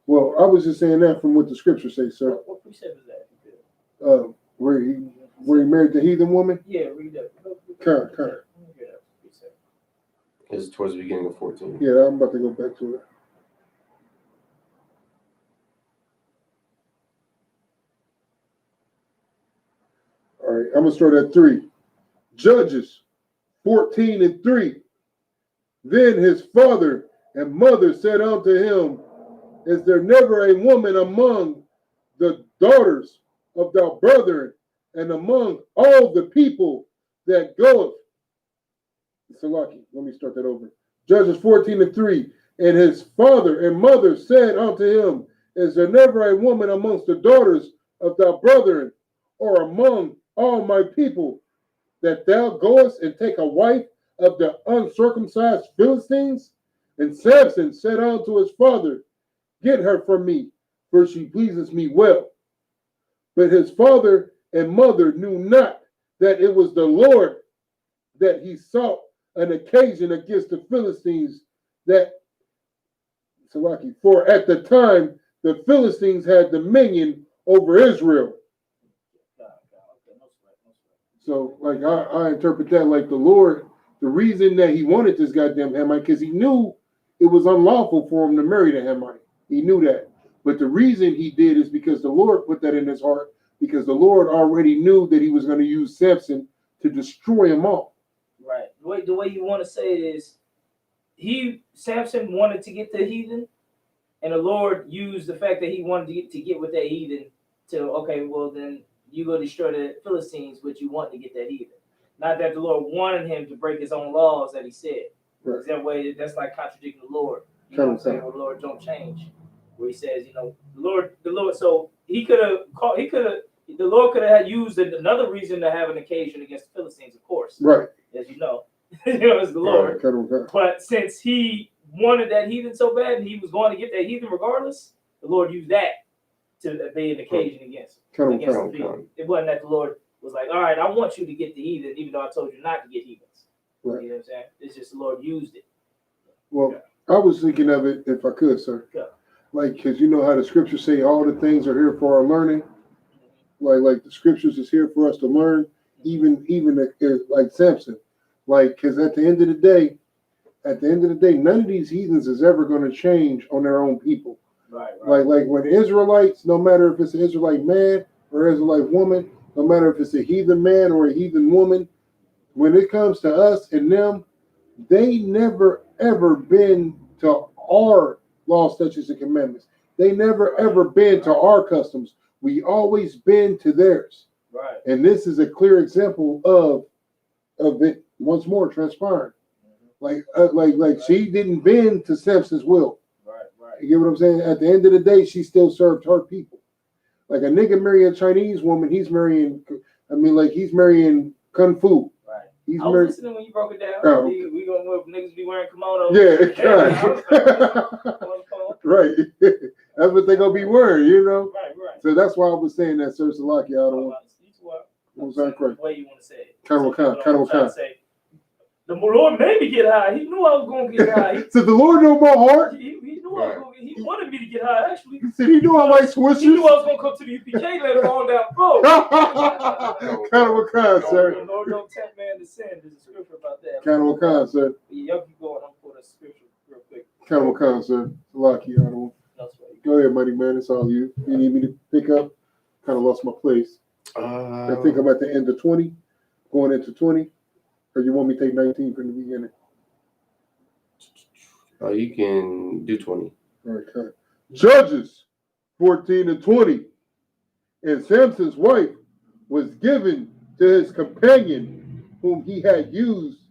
Well, I was just saying that from what the scripture says, sir. What precept is that? Where he married the heathen woman? Yeah, read that. Kind. It's towards the beginning of 14. Yeah, I'm about to go back to it. All right, I'm going to start at 3. Judges 14:3. Then his father and mother said unto him, is there never a woman among the daughters of thy brethren and among all the people that goeth? Salaki, let me start that over. Judges 14:3. And his father and mother said unto him, is there never a woman amongst the daughters of thy brethren or among all my people that thou goest and take a wife of the uncircumcised Philistines? And Samson said unto his father, get her from me, for she pleases me well. But his father and mother knew not that it was the Lord that he sought an occasion against the Philistines, for at the time the Philistines had dominion over Israel. So, like, I interpret that like the Lord, the reason that he wanted this goddamn Hamite, because he knew it was unlawful for him to marry the Hamite. He knew that. But the reason he did is because the Lord put that in his heart, because the Lord already knew that he was going to use Samson to destroy them all. Right. The way you want to say it is, Samson wanted to get the heathen, and the Lord used the fact that he wanted to get with that heathen to, okay, well then you go destroy the Philistines, but you want to get that heathen. Not that the Lord wanted him to break his own laws that he said. Right. That way, that's like contradicting the Lord. You know what I'm saying? Well, the Lord don't change. Where he says, you know, the Lord. So the Lord could have used another reason to have an occasion against the Philistines, of course. Right. As you know, it's the Lord. Right. But since he wanted that heathen so bad, and he was going to get that heathen regardless, the Lord used that to be an occasion against the heathen. It wasn't that the Lord was like, all right, I want you to get the heathen, even though I told you not to get heathens. Right. You know what I'm saying? It's just the Lord used it. Well, I was thinking of it, if I could, sir. Yeah. Like, because you know how the scriptures say all the things are here for our learning. Like the scriptures is here for us to learn, even like Samson. Like, because at the end of the day, none of these heathens is ever going to change on their own people. Right. Like when Israelites, no matter if it's an Israelite man or Israelite woman, no matter if it's a heathen man or a heathen woman, when it comes to us and them, they never ever been to our law, statutes, and commandments. They never ever been to our customs. We always been to theirs. Right. And this is a clear example of it once more transpiring. Like she didn't bend to Samson's will. Right. You get what I'm saying? At the end of the day, she still served her people. Like a nigga marrying a Chinese woman, he's marrying Kung Fu. Right. I was listening when you broke it down. Oh. We gonna niggas be wearing kimonos. Yeah, right. That's what they gonna be wearing, you know. Right. So that's why I was saying that, Sir Salaki. I don't want. What's that correct? The way you want to say it. Kind of. The Lord made me get high. He knew I was going to get high. So the Lord knew my heart. He knew I was going to get. He wanted me to get high. Actually, he said he knew I like switches. He knew I was going to come to the U.P.K. later on down the road. Kind of, sir. The Lord don't tempt man to sin. There's a scripture about that. Kind of, sir. Y'all keep going. I'm pulling a scripture real quick. Kind of, sir. Lucky, I don't. Go ahead, money man. It's all you. You need me to pick up? Kind of lost my place. I think I'm at the end of 20, going into 20. Or you want me to take 19 from the beginning? You can do 20. Okay. Judges 14 and 20. And Samson's wife was given to his companion, whom he had used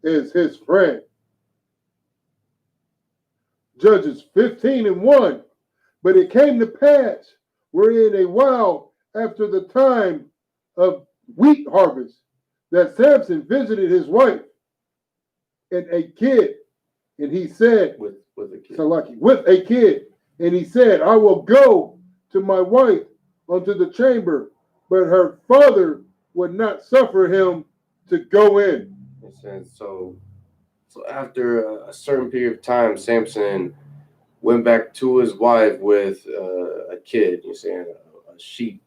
as his friend. Judges 15 and 1. But it came to pass, wherein a while after the time of wheat harvest, that Samson visited his wife and a kid, and he said, with a kid, and he said, I will go to my wife unto the chamber, but her father would not suffer him to go in. So after a certain period of time, Samson went back to his wife with a kid, you're saying a sheep,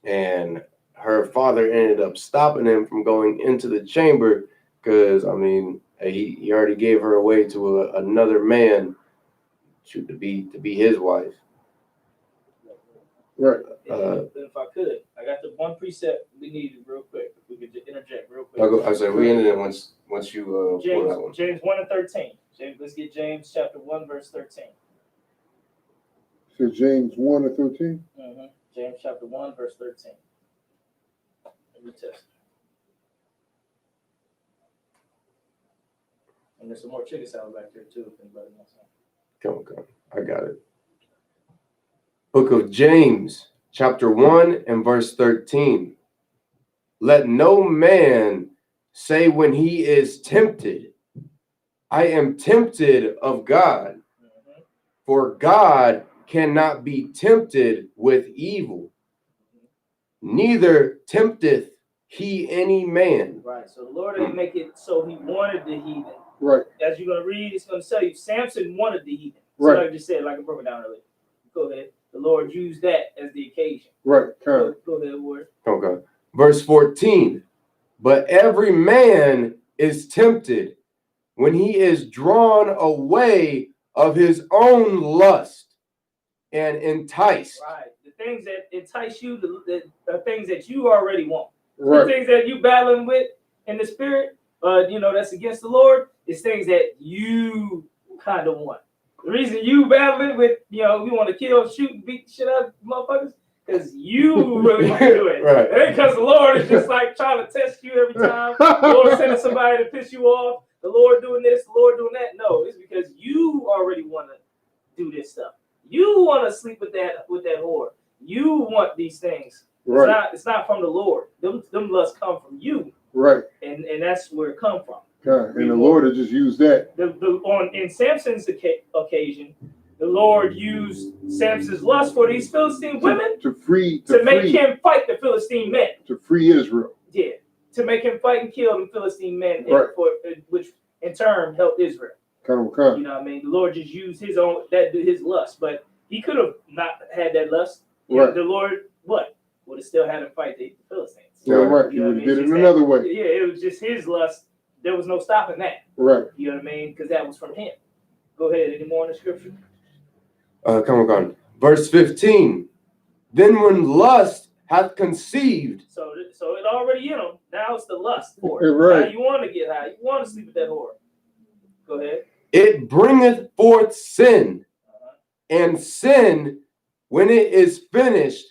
and her father ended up stopping him from going into the chamber because, I mean, he already gave her away to another man to be his wife. Right. If I could, I got the one precept we needed real quick. If we could just interject real quick. I said we ended it once you James 1 and 13. Let's get James chapter 1 verse 13. So James 1 and 13. James chapter 1 verse 13. New Testament. And there's some more chicken salad back there too, if anybody wants some. Come. I got it. Book of James, chapter 1 and verse 13. Let no man say when he is tempted, I am tempted of God. For God cannot be tempted with evil, neither tempteth he any man. Right. So the Lord didn't make it so he wanted the heathen. Right. As you're going to read, it's going to tell you Samson wanted the heathen. So right. Like I just said, like I broke it down earlier. Go ahead. the Lord used that as the occasion. Right. Go ahead, word. Okay. Verse 14. But every man is tempted when he is drawn away of his own lust and enticed. Right. The things that entice you, the things that you already want. Right. The things that you battling with in the spirit, that's against the Lord, is things that you kind of want. The reason you battling with, we want to kill, shoot, and beat the shit out of motherfuckers, because you really want to do it. Right. It ain't because the Lord is just like trying to test you every time. The Lord sending somebody to piss you off. The Lord doing this, the Lord doing that. No, it's because you already want to do this stuff. You want to sleep with that whore. You want these things. Right. It's not from the Lord. Them lusts come from you. Right. And that's where it come from. God, and the Lord has just used that. In Samson's occasion, the Lord used Samson's lust for these Philistine women to make him fight the Philistine men. To free Israel. Yeah. To make him fight and kill the Philistine men, right. Which in turn helped Israel. You know what I mean? The Lord just used his lust, but he could have not had that lust. Right. The Lord would have still had him fight the Philistines. Yeah, right. He would have did it another way. Yeah, it was just his lust. There was no stopping that. Right. You know what I mean? Because that was from him. Go ahead. Any more in the scripture? Come on. Verse 15. Then when lust hath conceived. So it already in him. Now it's the lust for it. Right. Now you want to get high. You want to sleep with that whore. Go ahead. It bringeth forth sin. And sin, when it is finished,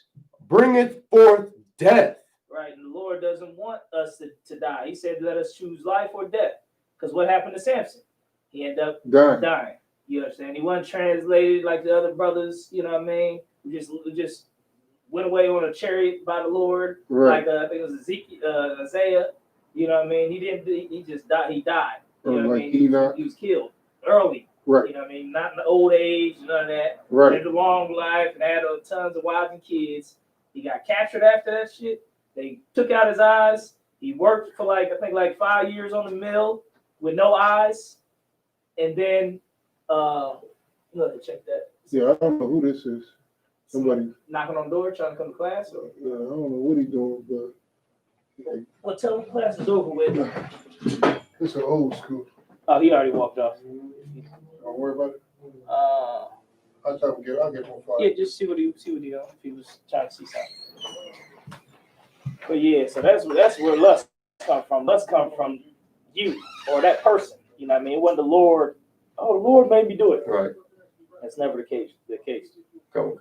bringeth forth death. Right. And the Lord doesn't want us to die. He said, let us choose life or death. Because what happened to Samson? He ended up dying. You understand? He wasn't translated like the other brothers, you know what I mean? Who just went away on a chariot by the Lord. Right. Like I think it was Isaiah. You know what I mean? He just died. He died. You know what I mean? He was killed early. Right. You know what I mean? Not in the old age, none of that. Right. Lived a long life and had tons of wives and kids. He got captured after that shit. They took out his eyes. He worked for I think 5 years on the mill with no eyes. And then check that. Yeah, I don't know who this is. Somebody knocking on the door, trying to come to class. Or? Yeah, I don't know what he's doing, but well, tell him class is over with. It's an old school. Oh, he already walked off. Don't worry about it. I'll get more fire. Yeah, just see what he if he was trying to see something. But yeah, so that's where lust come from. Lust come from you or that person. You know what I mean? It wasn't the Lord. Oh, the Lord made me do it. Right. That's never the case. Come.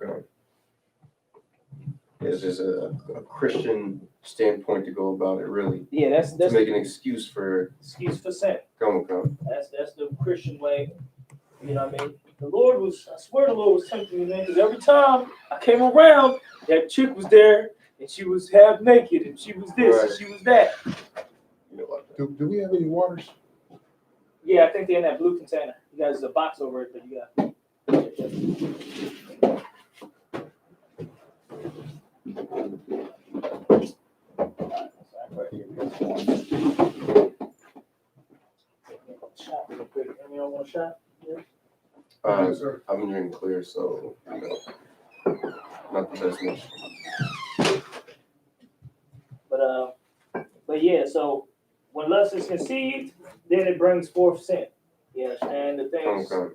It's just a Christian standpoint to go about it, really. Yeah, that's to make an excuse for sin. Come. That's the Christian way. You know what I mean? I swear the Lord was tempting me, man, because every time I came around, that chick was there, and she was half naked, and she was this, and she was that. You know what? Do we have any waters? Yeah, I think they're in that blue container. You guys, there's a box over it, but you got. Shot real quick. Anyone want a shot? Yeah. I've been drinking clear, so not the best mix. But yeah, so when lust is conceived, then it brings forth sin. You understand the things, and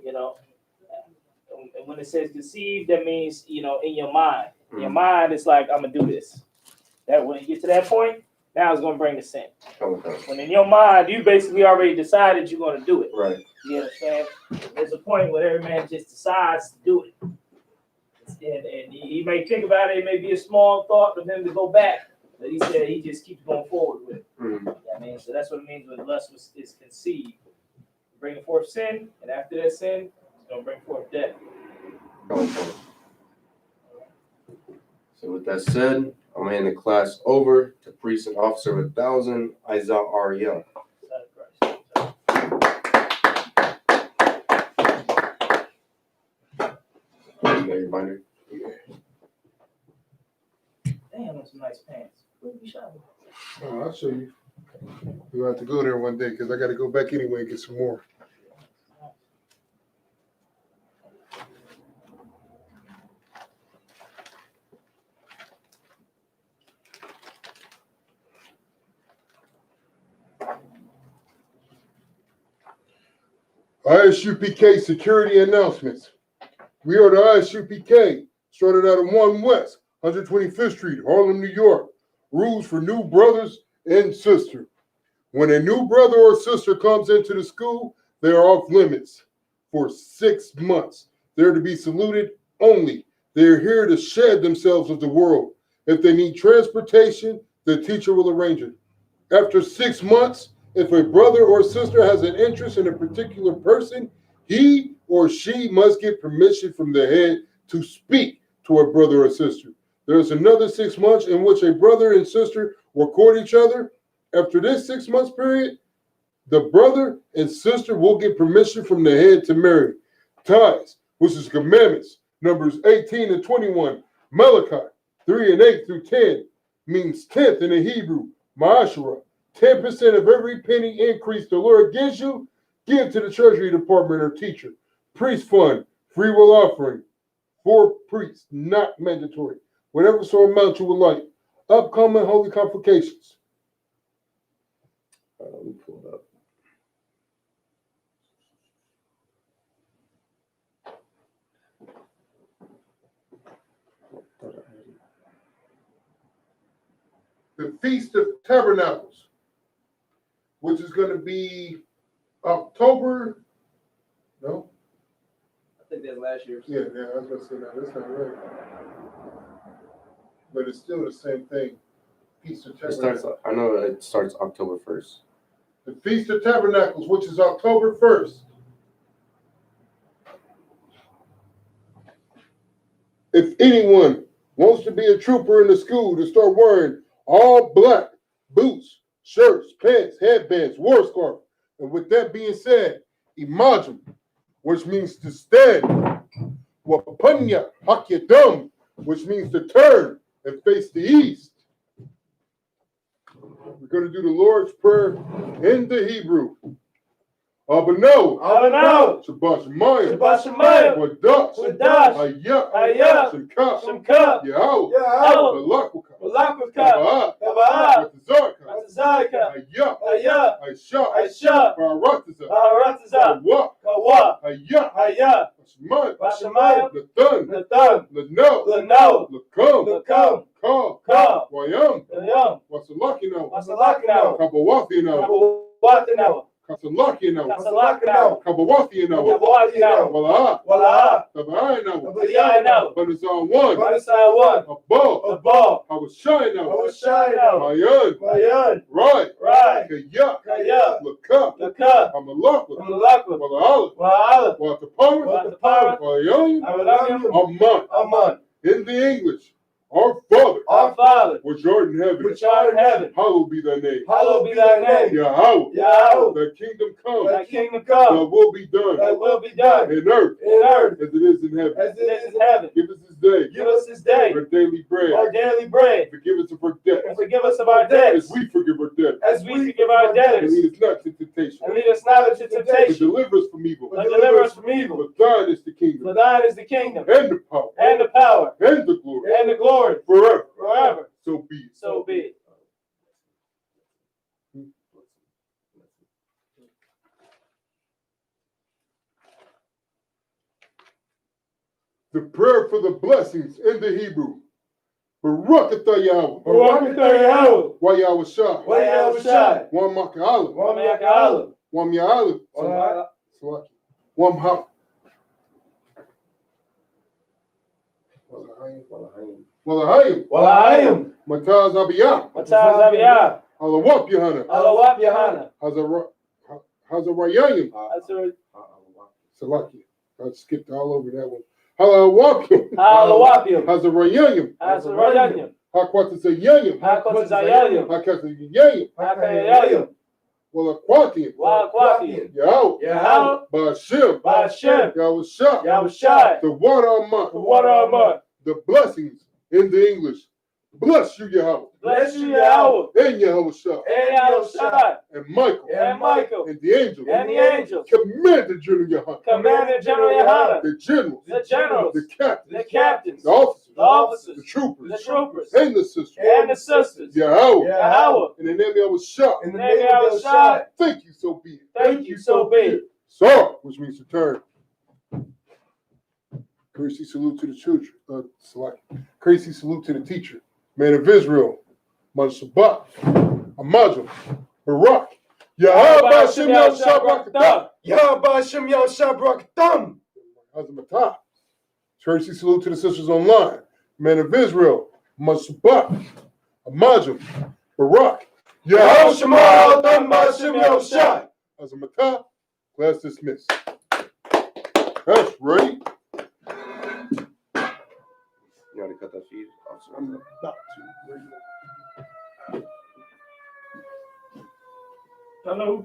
when it says conceived, that means, in your mind. In your mind, it's like, I'm going to do this. That when you get to that point, now it's going to bring the sin. When in your mind, you basically already decided you're going to do it. Right. You understand? There's a point where every man just decides to do it. And he may think about it. It may be a small thought for him to go back. But he said he just keeps going forward with it. You know what I mean? So that's what it means when lust is conceived. Bringing forth sin, and after that sin, it's going to bring forth death. So with that said, I'm going to hand the class over to Priest and Officer 1000, Isaiah. Binder. Damn, those some nice pants. Where did you shop? Oh, I'll show you. You'll have to go there one day because I got to go back anyway and get some more. I.S.U.P.K. security announcements. We are the I.S.U.P.K. Started out at 1 West, 125th Street, Harlem, New York. Rules for new brothers and sisters. When a new brother or sister comes into the school, they are off limits for 6 months. They're to be saluted only. They're here to shed themselves of the world. If they need transportation, the teacher will arrange it. After 6 months, if a brother or sister has an interest in a particular person, he or she must get permission from the head to speak to a brother or sister. There's another 6 months in which a brother and sister will court each other. After this 6 months period, the brother and sister will get permission from the head to marry. Tithes, which is commandments, Numbers 18 and 21. Malachi 3 and 8 through 10 means tenth in the Hebrew. Ma'ashara, 10% of every penny increase the Lord gives you, give to the Treasury Department or teacher. Priest fund, free will offering for priests, not mandatory. Whatever sort of amount you would like. Upcoming holy convocations. Let me pull it up. The Feast of Tabernacles, which is going to be October. No? I think that's last year. Yeah, I was going to say that. That's not right. But it's still the same thing. Feast of Tabernacles. I know it starts October 1st. The Feast of Tabernacles, which is October 1st. If anyone wants to be a trooper in the school to start wearing all black boots, shirts, pants, headbands, war scarf. And with that being said, imagine, which means to stand, wapanya hakyadum, which means to turn and face the east. We're going to do the Lord's Prayer in the Hebrew. Abano, Shabbat Shemayim, Wadash, Ayah, Shemka, Yahweh, Malakwa, Watazarka, Ayah, I.S.U.P.K, Baratiza, Kawa, Ayah, Bashamayim, Nathan, Lano, Lakum, Ka, Wayam, Wasalakino, Kabawathino, Kasalakino, Kabawathiino, Wala'a, Tabaino, but it's on one, above, Hawashino, Mayan, right, Kaya, Laka, Amalakwa, Wala'ala, Watapara, Walayam, Aman. In the English, our Father, which art in heaven, hallowed be thy name. Yahweh, thy kingdom come, thy will be done, in earth, as it is in heaven. Give us this day, our daily bread. Forgive us of our debts, as we forgive our debtors. And lead us not into temptation, but deliver us from evil. For thine is the kingdom, and the power, and the glory, forever. So be it. The prayer for the blessings in the Hebrew. Baruch atah Yahweh. Wa Yahweh Shai. Wa Maka'alah. Wa Mi'alah. Wa M'ha. Walahayim. Mataz Abiyah. Alawap Yohanna. Hazarayim. Salaki. I skipped all over that one. Halawapim. Hazarayim. Hakwatazayim. Hakatazayim. Walakwatiyim. Yahweh. Ba'ashem. Yahushai. The water Amar. The blessings in the English. Bless you, Yahweh. And Yahushai. And Michael. And the angels. Commander General Yahanna. The generals. The captains. The officers. The troopers. And the sisters. Yahweh. In the name of Yahushai. Thank you, so be it. So, which means to turn. Courtesy salute to the children. Courtesy salute to the teacher. Man of Israel. Isupk. Amajim. Barak. Yahweh Shem Yahshabrak. Yahweh Shem Yahshabrak. Azamata. Courtesy salute to the sisters online. Man of Israel. Isupk. Amajim. Barak. Yahweh Shem Yahshabrak. Azamata. Class dismissed. That's right. You want to cut that feed? I'm about to. Hello.